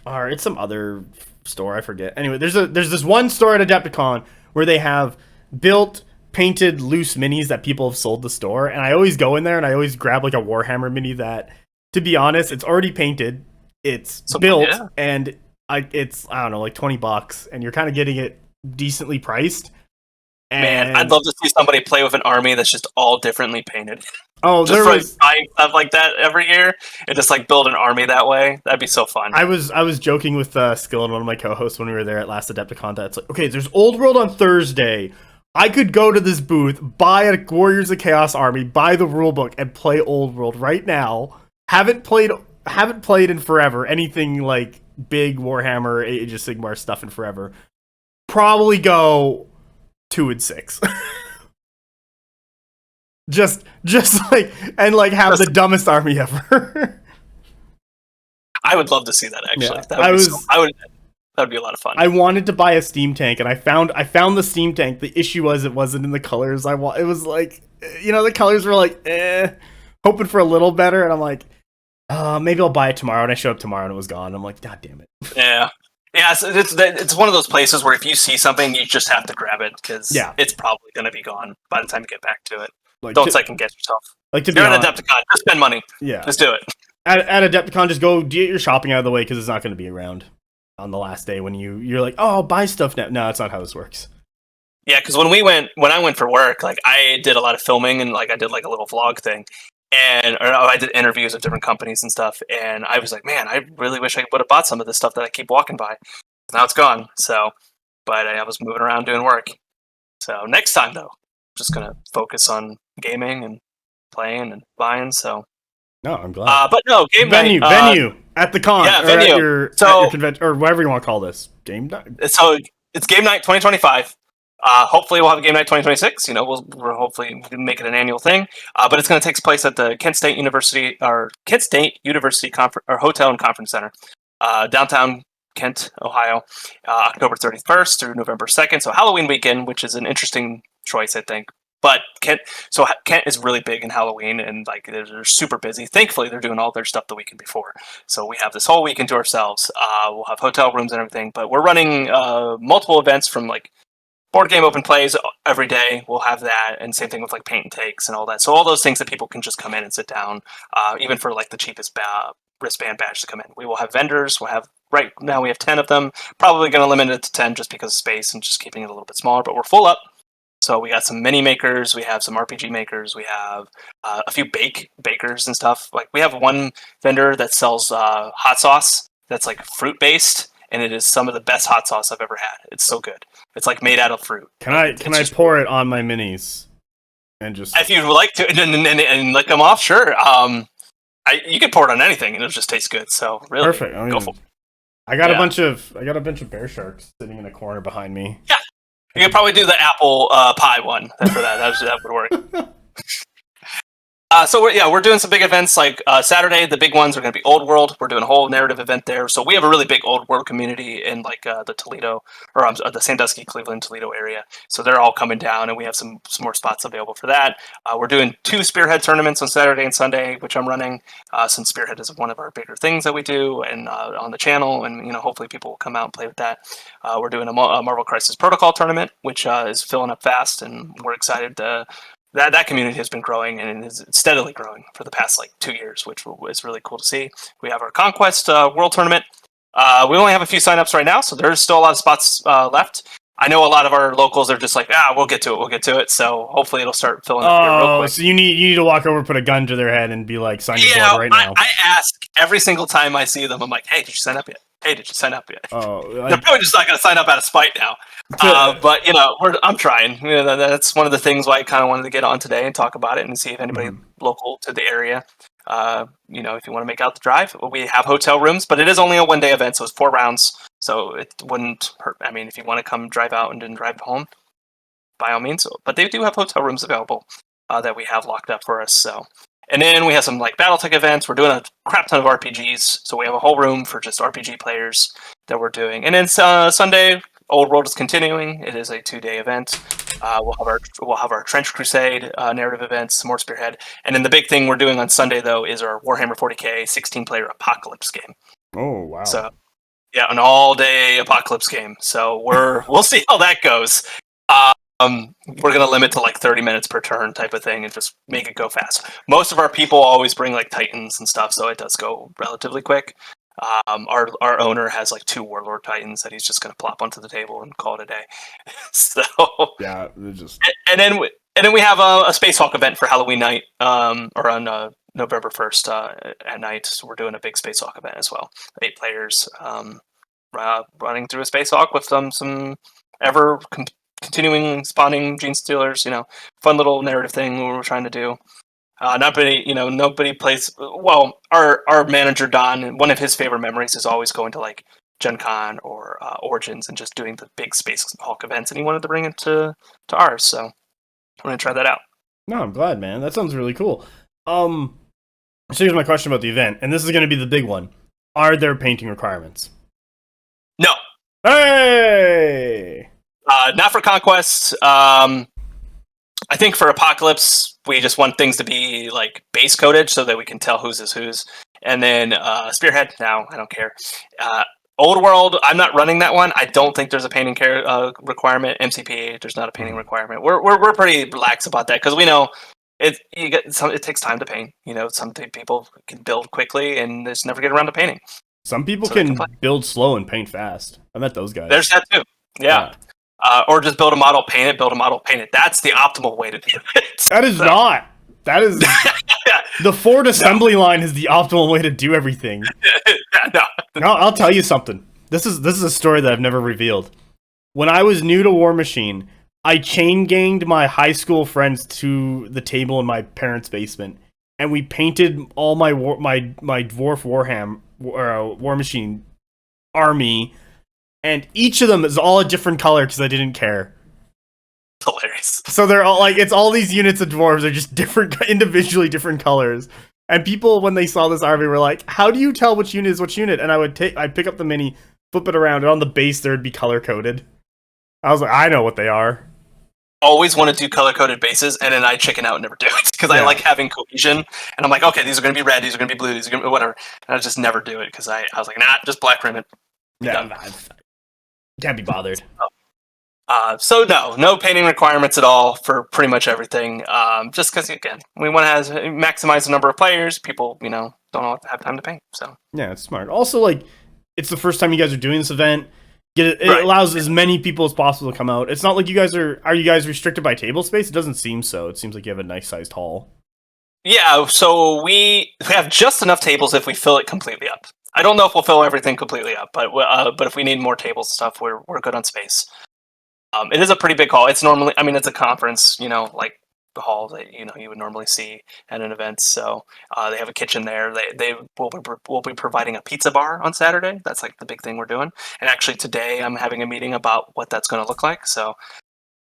or it's some other store, I forget. Anyway, there's this one store at Adepticon where they have built, painted loose minis that people have sold the store, and I always go in there and I always grab like a Warhammer mini that, to be honest, it's already painted, it's built, and it's, I don't know, like $20, and you're kind of getting it decently priced. Man, I'd love to see somebody play with an army that's just all differently painted. Oh, just like buying stuff like that every year and just like build an army that way. That'd be so fun. I was joking with Skill and one of my co-hosts when we were there at last Adepticon. That's like, okay, there's Old World on Thursday. I could go to this booth, buy a Warriors of Chaos army, buy the rulebook, and play Old World right now. Haven't played in forever anything like big Warhammer Age of Sigmar stuff in forever. Probably go 2 and 6. just like, and like have the dumbest army ever. I would love to see that, actually. Yeah, that'd be a lot of fun. I wanted to buy a steam tank, and I found the steam tank. The issue was it wasn't in the colors I want. It was like, you know, the colors were like, hoping for a little better, and I'm like, maybe I'll buy it tomorrow. And I showed up tomorrow and it was gone. I'm like, God damn it. Yeah, so it's one of those places where if you see something, you just have to grab it, because it's probably going to be gone by the time you get back to it. Like, don't second guess yourself. Like, you're at Adepticon, just spend money. Yeah, just do it. At Adepticon, just go get your shopping out of the way, because it's not going to be around on the last day when you're like, oh, I'll buy stuff now. No, that's not how this works. Yeah, because when I went for work, like I did a lot of filming and like I did like a little vlog thing. I did interviews with different companies and stuff, and I was like, man, I really wish I would have bought some of this stuff that I keep walking by. Now it's gone. So, but I was moving around doing work. So next time, though, I'm just gonna focus on gaming and playing and buying. So, no, I'm glad. But no, venue at the con, venue. At your convention, or whatever you want to call this, game night. So it's game night 2025. Hopefully we'll have a game night 2026. You know, we'll hopefully make it an annual thing. But it's going to take place at the Kent State University Hotel and Conference Center, downtown Kent, Ohio, October 31st through November 2nd. So Halloween weekend, which is an interesting choice, I think. But Kent is really big in Halloween, and like they're super busy. Thankfully, they're doing all their stuff the weekend before, so we have this whole weekend to ourselves. We'll have hotel rooms and everything, but we're running multiple events from like board game open plays every day. We'll have that, and same thing with like paint and takes and all that. So all those things that people can just come in and sit down, even for like the cheapest wristband badge to come in. We will have vendors. Right now we have 10 of them. Probably going to limit it to 10 just because of space and just keeping it a little bit smaller. But we're full up. So we got some mini makers. We have some RPG makers. We have a few bakers and stuff. Like we have one vendor that sells hot sauce. that's like fruit based, and it is some of the best hot sauce I've ever had. It's so good. It's like made out of fruit. Can I pour it on my minis and just if you'd like to and lick them off? Sure. You can pour it on anything, and it'll just taste good. So really, perfect. go for it. I got a bunch of bear sharks sitting in a corner behind me. Yeah, you could probably do the apple pie one for that. That would work. So we're doing some big events like Saturday. The big ones are going to be Old World. We're doing a whole narrative event there. So we have a really big Old World community in like the Toledo or the Sandusky, Cleveland, Toledo area. So they're all coming down, and we have some more spots available for that. We're doing 2 Spearhead tournaments on Saturday and Sunday, which I'm running. Since Spearhead is one of our bigger things that we do, and on the channel, and hopefully people will come out and play with that. We're doing a Marvel Crisis Protocol tournament, which is filling up fast, and we're excited to. That community has been growing and is steadily growing for the past 2 years, which is really cool to see. We have our Conquest World Tournament. We only have a few signups right now, so there's still a lot of spots left. I know a lot of our locals are just like, we'll get to it. So hopefully it'll start filling up here real quick. So you need to walk over, put a gun to their head, and be like, sign your board right now. I ask every single time I see them. I'm like, hey, did you sign up yet? Hey, did you sign up yet? They're probably just not going to sign up out of spite now. But I'm trying. That's one of the things why I kind of wanted to get on today and talk about it and see if anybody local to the area, if you want to make out the drive. We have hotel rooms, but it is only a 1-day event, so it's 4 rounds. So it wouldn't hurt. I mean, if you want to come drive out and then drive home, by all means. But they do have hotel rooms available that we have locked up for us. So. And then we have some BattleTech events. We're doing a crap ton of RPGs, so we have a whole room for just RPG players that we're doing. And then Sunday, Old World is continuing. It is a 2-day event. We'll have our Trench Crusade narrative events, some more Spearhead, and then the big thing we're doing on Sunday though is our Warhammer 40k 16-player Apocalypse game. Oh wow! So yeah, an all-day Apocalypse game. So we'll see how that goes. We're going to limit to 30 minutes per turn type of thing and just make it go fast. Most of our people always bring Titans and stuff, so it does go relatively quick. Our owner has 2 Warlord Titans that he's just going to plop onto the table and call it a day. So yeah, just and then we have a Space Hawk event for Halloween night, or on November 1st at night. So we're doing a big Space Hawk event as well. 8 players running through a Space Hawk with some ever continuing spawning Gene Stealers, fun little narrative thing we're trying to do. Nobody plays well. Our manager Don, one of his favorite memories is always going to Gen Con or Origins and just doing the big Space Hawk events, and he wanted to bring it to ours, so I'm gonna try that out. No, I'm glad, man. That sounds really cool. So here's my question about the event, and this is gonna be the big one. Are there painting requirements? No. Hey. Not for Conquest. I think for Apocalypse, we just want things to be base coded so that we can tell whose is whose. And then Spearhead, now I don't care. Old World, I'm not running that one. I don't think there's a painting requirement. MCP, there's not a painting requirement. We're pretty relaxed about that because we know it takes time to paint. Some people can build quickly and just never get around to painting. Some people can build slow and paint fast. I met those guys. There's that too. Yeah. Or just build a model, paint it. That's the optimal way to do it. That is not. That is the Ford assembly line is the optimal way to do everything. No, I'll tell you something. This is a story that I've never revealed. When I was new to War Machine, I chain ganged my high school friends to the table in my parents' basement, and we painted all my dwarf War Machine army. And each of them is all a different color because I didn't care. Hilarious. So they're all it's all these units of dwarves. They're just individually different colors. And people, when they saw this army, were like, "How do you tell which unit is which unit?" And I'd pick up the mini, flip it around, and on the base there'd be color coded. I was like, I know what they are. Always want to do color coded bases, and then I chicken out and never do it because I like having cohesion. And I'm like, okay, these are going to be red, these are going to be blue, these are going to be whatever. And I just never do it because I was like, nah, just black ribbon. Yeah. Can't be bothered. So no painting requirements at all for pretty much everything. Just because again, we want to maximize the number of players. People, don't all have time to paint. So yeah, it's smart. Also, it's the first time you guys are doing this event. It allows as many people as possible to come out. It's not like you guys are you guys restricted by table space? It doesn't seem so. It seems like you have a nice sized hall. Yeah, so we have just enough tables if we fill it completely up. I don't know if we'll fill everything completely up, but if we need more tables and stuff, we're good on space. It is a pretty big hall. It's normally, I mean, it's a conference, like the hall that you would normally see at an event. So they have a kitchen there. They will be providing a pizza bar on Saturday. That's like the big thing we're doing. And actually today I'm having a meeting about what that's going to look like. So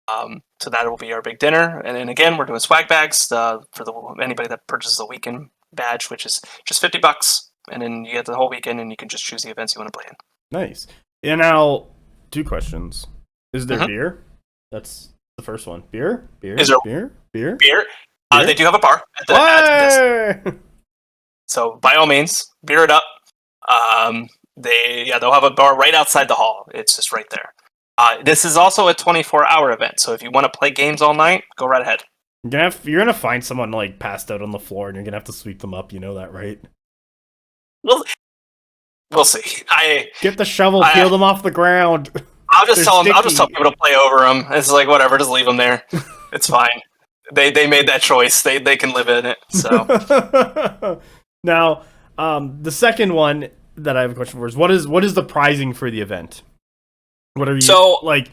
that will be our big dinner. And then again, we're doing swag bags for anybody that purchases a weekend badge, which is just $50. And then you get the whole weekend, and you can just choose the events you want to play in. Nice. And now, 2 questions. Is there beer? That's the first one. Beer? Is there beer? Beer? They do have a bar at this. So by all means, beer it up. They'll have a bar right outside the hall. It's just right there. This is also a 24-hour event, so if you want to play games all night, go right ahead. You're gonna find someone like passed out on the floor, and you're gonna have to sweep them up. You know that, right? We'll see. Get the shovel, peel them off the ground. I'll just tell people to play over them. It's like whatever, just leave them there. It's fine. They made that choice. They can live in it. So now, the second one that I have a question for is what is the pricing for the event? What are you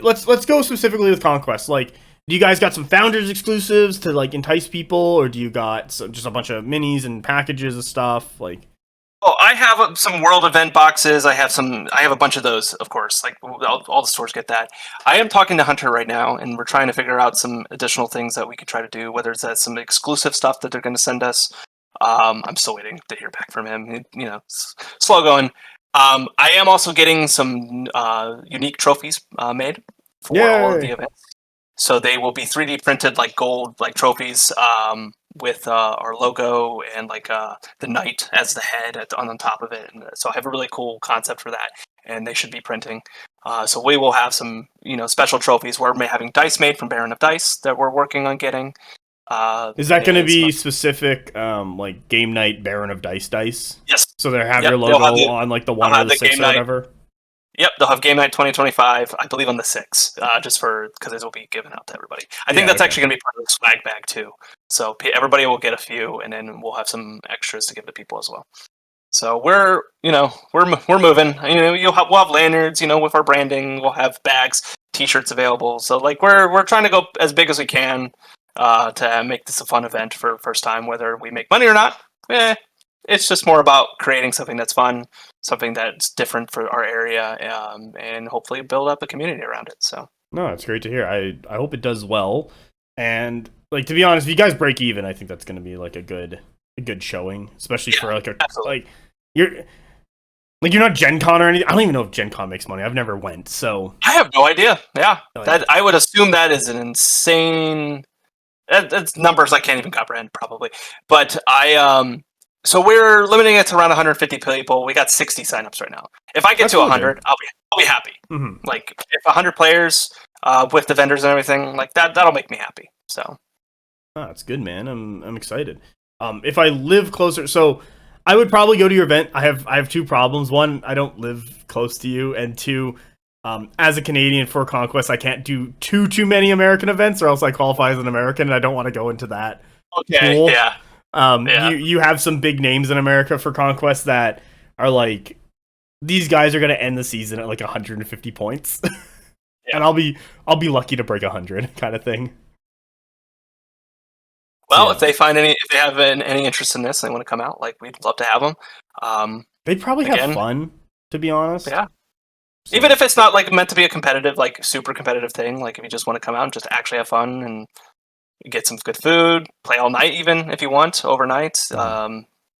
let's go specifically with Conquest. Like, do you guys got some Founders exclusives to like entice people, or do you got just a bunch of minis and packages of stuff like? Oh, I have some World Event boxes. I have a bunch of those, of course. Like all the stores get that. I am talking to Hunter right now, and we're trying to figure out some additional things that we could try to do. Whether it's some exclusive stuff that they're going to send us. I'm still waiting to hear back from him. Slow going. I am also getting some unique trophies made for all of the events. So they will be 3D printed like gold, like trophies. With our logo and like the knight as the head on the top of it. And so I have a really cool concept for that, and they should be printing. So we will have some, special trophies. We're having dice made from Baron of Dice that we're working on getting. Is that going to be specific, like game night Baron of Dice? Yes. So they have your logo on like the 1 or the 6 or whatever? Yep, they'll have Game Night 2025, I believe on the 6th, just because it will be given out to everybody. I think that's actually going to be part of the swag bag too. So everybody will get a few, and then we'll have some extras to give to people as well. So we're moving. We'll have lanyards, with our branding. We'll have bags, T-shirts available. So like we're trying to go as big as we can to make this a fun event for first time. Whether we make money or not, it's just more about creating something that's fun, something that's different for our area, and hopefully build up a community around it. So no, it's great to hear. I hope it does well. And like, to be honest, if you guys break even, I think that's going to be like a good showing, especially for you're not Gen Con or anything. I don't even know if Gen Con makes money. I've never went, so I have no idea. Yeah, that I would assume that is an insane. That's numbers I can't even comprehend probably, but So we're limiting it to around 150 people. We got 60 signups right now. If I get to 100, I'll be happy. Mm-hmm. Like if 100 players with the vendors and everything like that'll make me happy. So, that's good, man. I'm excited. If I live closer, so I would probably go to your event. I have 2 problems. 1, I don't live close to you, and 2, as a Canadian for Conquest, I can't do too many American events, or else I qualify as an American, and I don't want to go into that. Okay, pool. Yeah. You have some big names in America for Conquest that are like, these guys are going to end the season at like 150 points. And I'll be lucky to break 100 kind of thing. Well, if they have any interest in this and they want to come out, like we'd love to have them. They'd probably have fun, to be honest. Yeah. So. Even if it's not like meant to be a competitive, like super competitive thing, like if you just want to come out and just actually have fun and get some good food, play all night even if you want, overnight,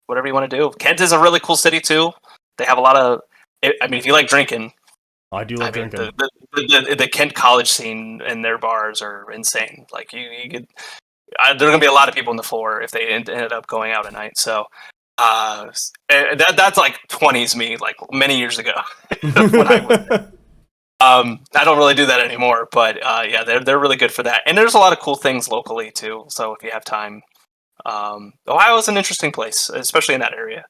whatever you want to do. Kent is a really cool city too. They have a lot of, if you like drinking. I do like drinking. The Kent college scene and their bars are insane. Like you could, there are going to be a lot of people on the floor if they ended up going out at night. So that's like 20s me, like many years ago. When I was there. I don't really do that anymore, but they're really good for that. And there's a lot of cool things locally too. So if you have time, Ohio is an interesting place, especially in that area.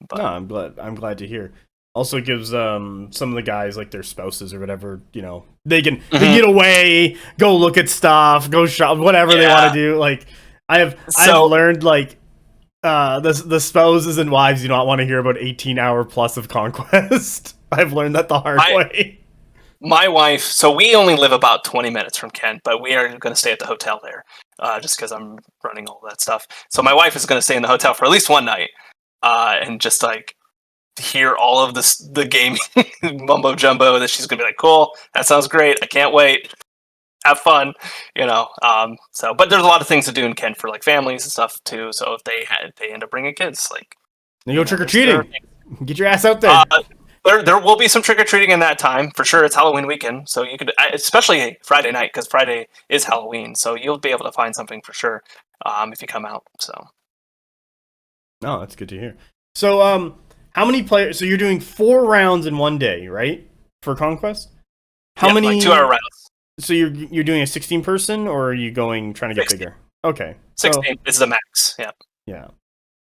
But, no, I'm glad to hear. Also gives some of the guys like their spouses or whatever, they can get away, go look at stuff, go shop, whatever they want to do. Like I've learned like the spouses and wives do not want to hear about 18-hour plus of conquest. I've learned that the hard way. My wife, so we only live about 20 minutes from Kent, but we are going to stay at the hotel there, just because I'm running all that stuff. So my wife is going to stay in the hotel for at least one night, and just like hear all of the gaming mumbo jumbo that she's going to be like, cool, that sounds great, I can't wait, have fun, So, but there's a lot of things to do in Kent for like families and stuff too. So if they end up bringing kids, like, you go trick or treating, get your ass out there. There will be some trick-or-treating in that time, for sure. It's Halloween weekend, so you could, especially Friday night, because Friday is Halloween, so you'll be able to find something for sure if you come out. So, no, that's good to hear. So, how many players? So you're doing 4 rounds in one day, right? For Conquest? How many? Like 2-hour rounds. So you're doing a 16-person, or are you trying to get 16. bigger? Okay, 16 is the max. Yeah. Yeah.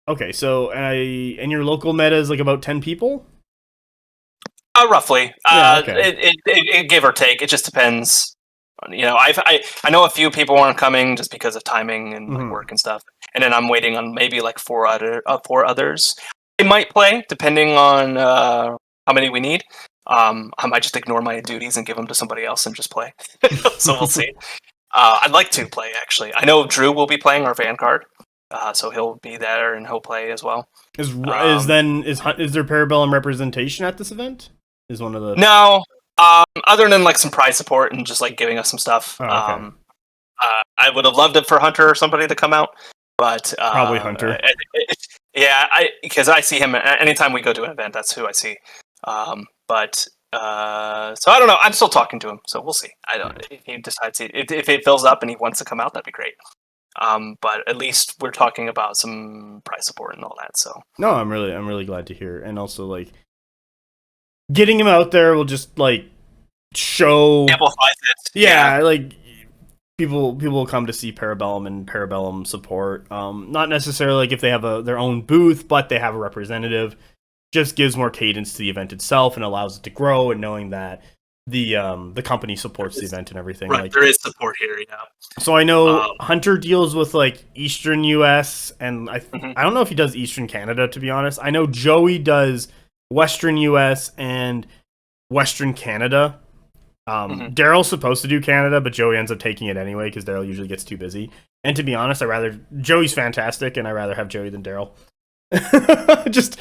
Okay, so and your local meta is like about 10 people. Roughly. Okay. It give or take. It just depends. I know a few people aren't coming just because of timing and like, work and stuff, and then I'm waiting on maybe like 4 others. They might play depending on how many we need. I might just ignore my duties and give them to somebody else and just play. So we'll see. I'd like to play actually. I know Drew will be playing our Vanguard, so he'll be there and he'll play as well. Is there Parabellum representation at this event? Is one of the no, other than like some prize support and just like giving us some stuff. Oh, okay. I would have loved it for Hunter or somebody to come out, but probably Hunter. Because I see him anytime we go to an event. That's who I see. So I don't know. I'm still talking to him, so we'll see. I don't. If he decides if it fills up and he wants to come out, that'd be great. But at least we're talking about some prize support and all that. So no, I'm really glad to hear, and also like. Getting him out there will just like show amplifies it. Yeah, like people will come to see Parabellum and Parabellum support. Not necessarily like if they have their own booth, but they have a representative. Just gives more cadence to the event itself and allows it to grow. And knowing that the company supports the event and everything. Right, like, there is support here. Yeah. So I know Hunter deals with like Eastern US, and I don't know if he does Eastern Canada. To be honest, I know Joey does Western US and Western Canada. Daryl's supposed to do Canada, but Joey ends up taking it anyway because Daryl usually gets too busy. And to be honest, Joey's fantastic, and I'd rather have Joey than Daryl. Just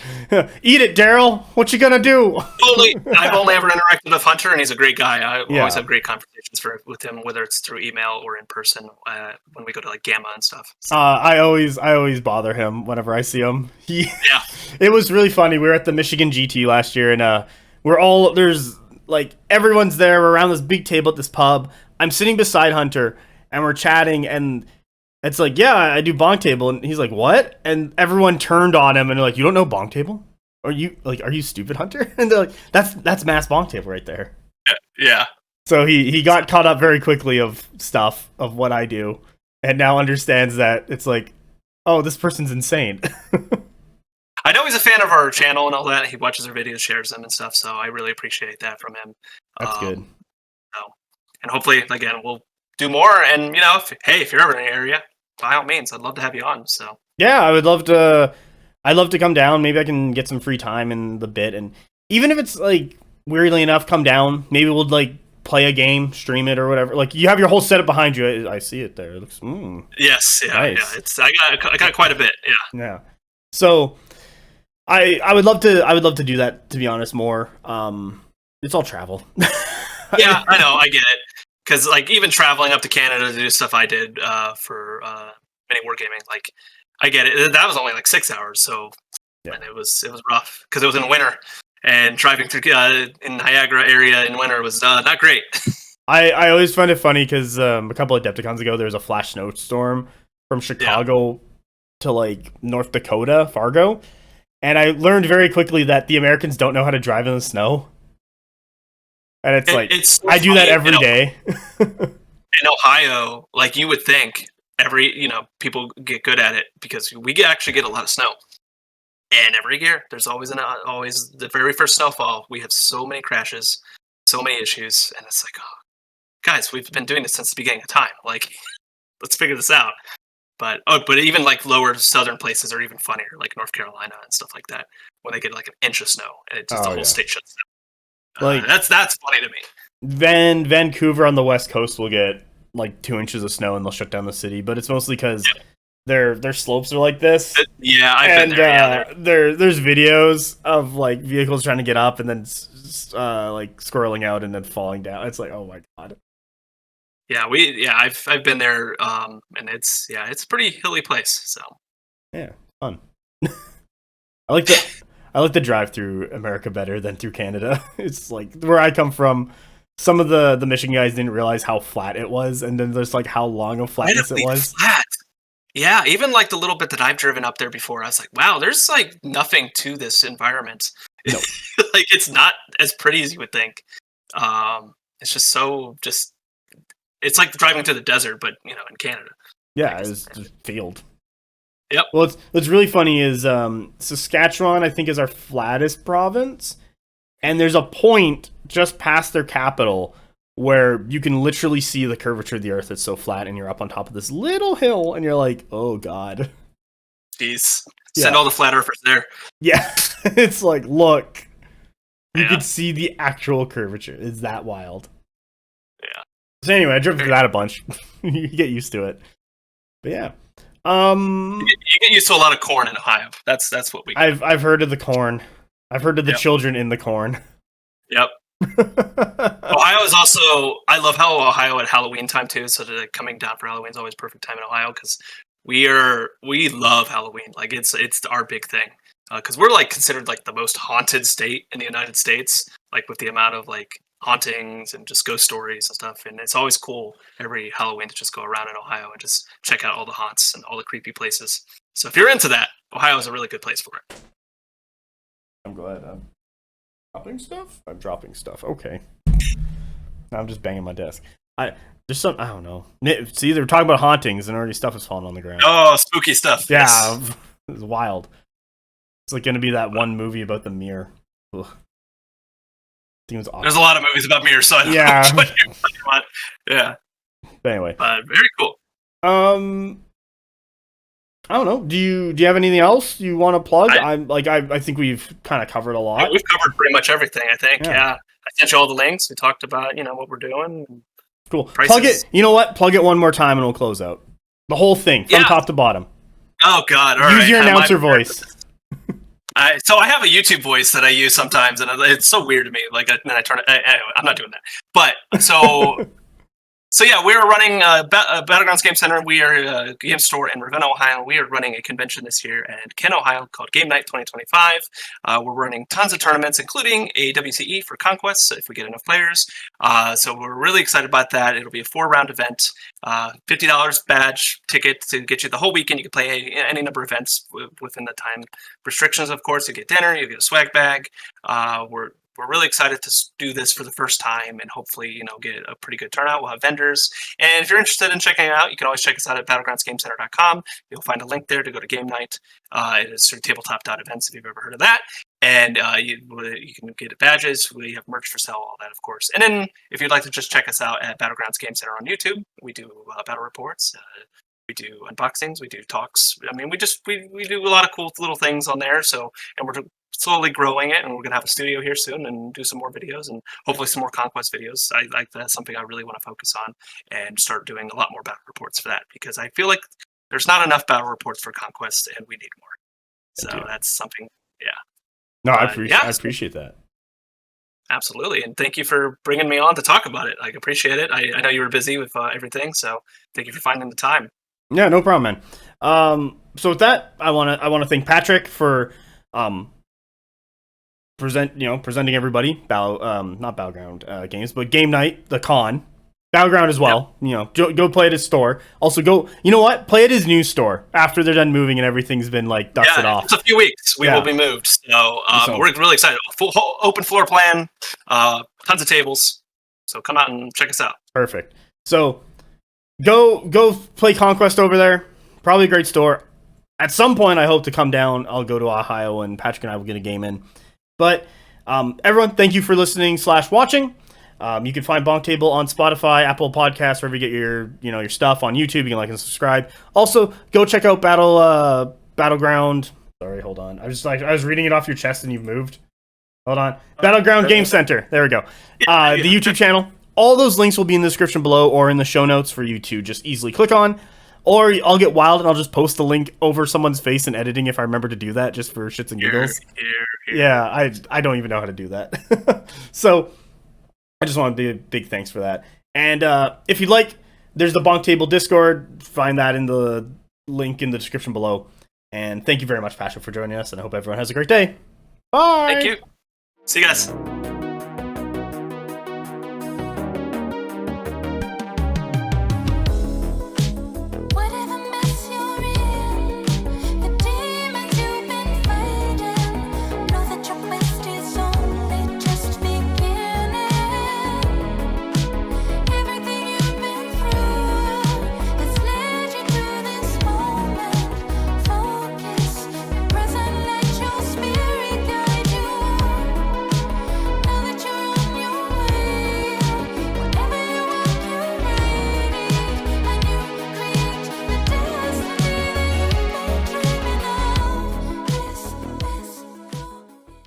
eat it, Daryl. What you gonna do? I've only ever interacted with Hunter, and he's a great guy. I always have great conversations with him, whether it's through email or in person when we go to like Gamma and stuff. So. I always bother him whenever I see him. It was really funny. We were at the Michigan GT last year, and there's like everyone's there. We're around this big table at this pub. I'm sitting beside Hunter, and we're chatting, and it's like, yeah, I do BonkTable, and he's like, what? And everyone turned on him, and they're like, you don't know BonkTable? Are you stupid, Hunter? And they're like, that's mass BonkTable right there. Yeah. So he got caught up very quickly of stuff of what I do, and now understands that it's like, oh, this person's insane. I know he's a fan of our channel and all that. He watches our videos, shares them and stuff. So I really appreciate that from him. That's good. And hopefully, again, we'll do more. And if you're ever in the area, by all means, I'd love to have you on. So yeah, I'd love to come down. Maybe I can get some free time in the bit, and even if it's like weirdly enough, come down. Maybe we'll like play a game, stream it or whatever. Like you have your whole setup behind you. I see it there. It looks yes, yeah, nice. I got quite a bit. Yeah. So I would love to do that, to be honest, more. It's all travel. Yeah, I know, I get it. Because like even traveling up to Canada to do stuff I did for mini wargaming, like I get it. That was only like 6 hours, so and it was rough because it was in winter, and driving through in Niagara area in winter was not great. I always find it funny because a couple of Adepticons ago there was a flash snowstorm from Chicago to like North Dakota, Fargo, and I learned very quickly that the Americans don't know how to drive in the snow. And it's so I do that every day. In Ohio, like you would think people get good at it because we actually get a lot of snow. And every year there's always the very first snowfall, we have so many crashes, so many issues, and it's like, oh, guys, we've been doing this since the beginning of time. Like, let's figure this out. But even like lower southern places are even funnier, like North Carolina and stuff like that, when they get like an inch of snow and it just the whole state shuts down. Like that's funny to me. Vancouver on the west coast will get like 2 inches of snow and they'll shut down the city, but it's mostly because their slopes are like this. Yeah, I've been there. There's videos of like vehicles trying to get up and then like squirreling out and then falling down. It's like, oh my god. Yeah, I've been there, and it's a pretty hilly place. So yeah, fun. I like the drive through America better than through Canada. It's like where I come from. Some of the Michigan guys didn't realize how flat it was, and then there's like how long of flatness it was. Flat. Yeah, even like the little bit that I've driven up there before, I was like, wow, there's like nothing to this environment. No. Like it's not as pretty as you would think. It's just it's like driving to the desert, but in Canada. Yeah, it's just field. Yep. Well, what's really funny is Saskatchewan, I think, is our flattest province, and there's a point just past their capital where you can literally see the curvature of the earth. It's so flat, and you're up on top of this little hill, and you're like, oh god. Jeez. Send all the flat earthers there. Yeah. It's like, look. You can see the actual curvature. It's that wild. Yeah. So anyway, I drove through that a bunch. You get used to it. But yeah. You get used to a lot of corn in Ohio. That's what we get. I've heard of the corn. I've heard of the children in the corn. Yep. Ohio is also, I love how Ohio at Halloween time too, so coming down for Halloween is always perfect time in Ohio because we love Halloween. Like it's our big thing because we're like considered like the most haunted state in the United States, like with the amount of like hauntings and just ghost stories and stuff, and it's always cool every Halloween to just go around in Ohio and just check out all the haunts and all the creepy places. So if you're into that, Ohio is a really good place for it. I'm glad. Dropping stuff? I'm dropping stuff. Okay. I'm just banging my desk. There's some, I don't know. See, they were talking about hauntings and already stuff is falling on the ground. Oh, spooky stuff. Yeah. Yes. It's wild. It's like going to be that one movie about the mirror. Ugh. I think it was awesome. There's a lot of movies about mirrors, so I don't know what you're talking about. Yeah. But anyway. Very cool. I don't know. Do you have anything else you want to plug? I think we've kind of covered a lot. Yeah, we've covered pretty much everything, I think. Yeah. I sent you all the links. We talked about, what we're doing. Cool. Prices. Plug it. You know what? Plug it one more time and we'll close out. The whole thing from top to bottom. Oh God. All right. Use your announcer voice. So I have a YouTube voice that I use sometimes, and it's so weird to me. Like, then I turn it. Anyway, I'm not doing that. But so yeah, we're running Battlegrounds Game Center. We are a game store in Ravenna, Ohio. We are running a convention this year in Kent, Ohio called Game Night 2025. We're running tons of tournaments, including a WCE for Conquest if we get enough players. So we're really excited about that. It'll be a 4-round event. $50 badge ticket to get you the whole weekend. You can play any number of events within the time restrictions, of course. You get dinner, you get a swag bag. We're really excited to do this for the first time and hopefully, get a pretty good turnout. We'll have vendors. And if you're interested in checking it out, you can always check us out at battlegroundsgamecenter.com. You'll find a link there to go to Game Night. It is through tabletop.events if you've ever heard of that. And you can get badges. We have merch for sale, all that, of course. And then if you'd like to just check us out at Battlegrounds Game Center on YouTube, we do battle reports. We do unboxings. We do talks. I mean, we do a lot of cool little things on there. So, and we're slowly growing it, and we're gonna have a studio here soon and do some more videos and hopefully some more Conquest videos. That's something I really want to focus on and start doing a lot more battle reports for that because I feel like there's not enough battle reports for Conquest and we need more. So that's something. Yeah. No, I appreciate that. Absolutely, and thank you for bringing me on to talk about it. I appreciate it. I know you were busy with everything, so thank you for finding the time. Yeah, no problem, man. So with that, I want to thank Patrick for presenting everybody not Battleground games, but Game Night, the con, Battleground as well. Yep. Go play at his store. Also, play at his new store after they're done moving and everything's been like dusted off. It's a few weeks. We will be moved, so we're really excited. Full open floor plan, tons of tables. So come out and check us out. Perfect. So go play Conquest over there. Probably a great store. At some point, I hope to come down. I'll go to Ohio and Patrick and I will get a game in. But everyone, thank you for listening / watching. You can find BonkTable on Spotify, Apple Podcasts, wherever you get your stuff. On YouTube, you can like and subscribe. Also, go check out Battleground. Sorry, hold on. I was reading it off your chest and you've moved. Hold on. Battleground Game Center. There we go. The YouTube channel. All those links will be in the description below or in the show notes for you to just easily click on. Or I'll get wild and I'll just post the link over someone's face in editing if I remember to do that, just for shits and giggles. Yeah, I don't even know how to do that. So I just want to do a big thanks for that. And if you'd like, there's the BonkTable Discord. Find that in the link in the description below. And thank you very much, Pasha, for joining us. And I hope everyone has a great day. Bye. Thank you. See you guys.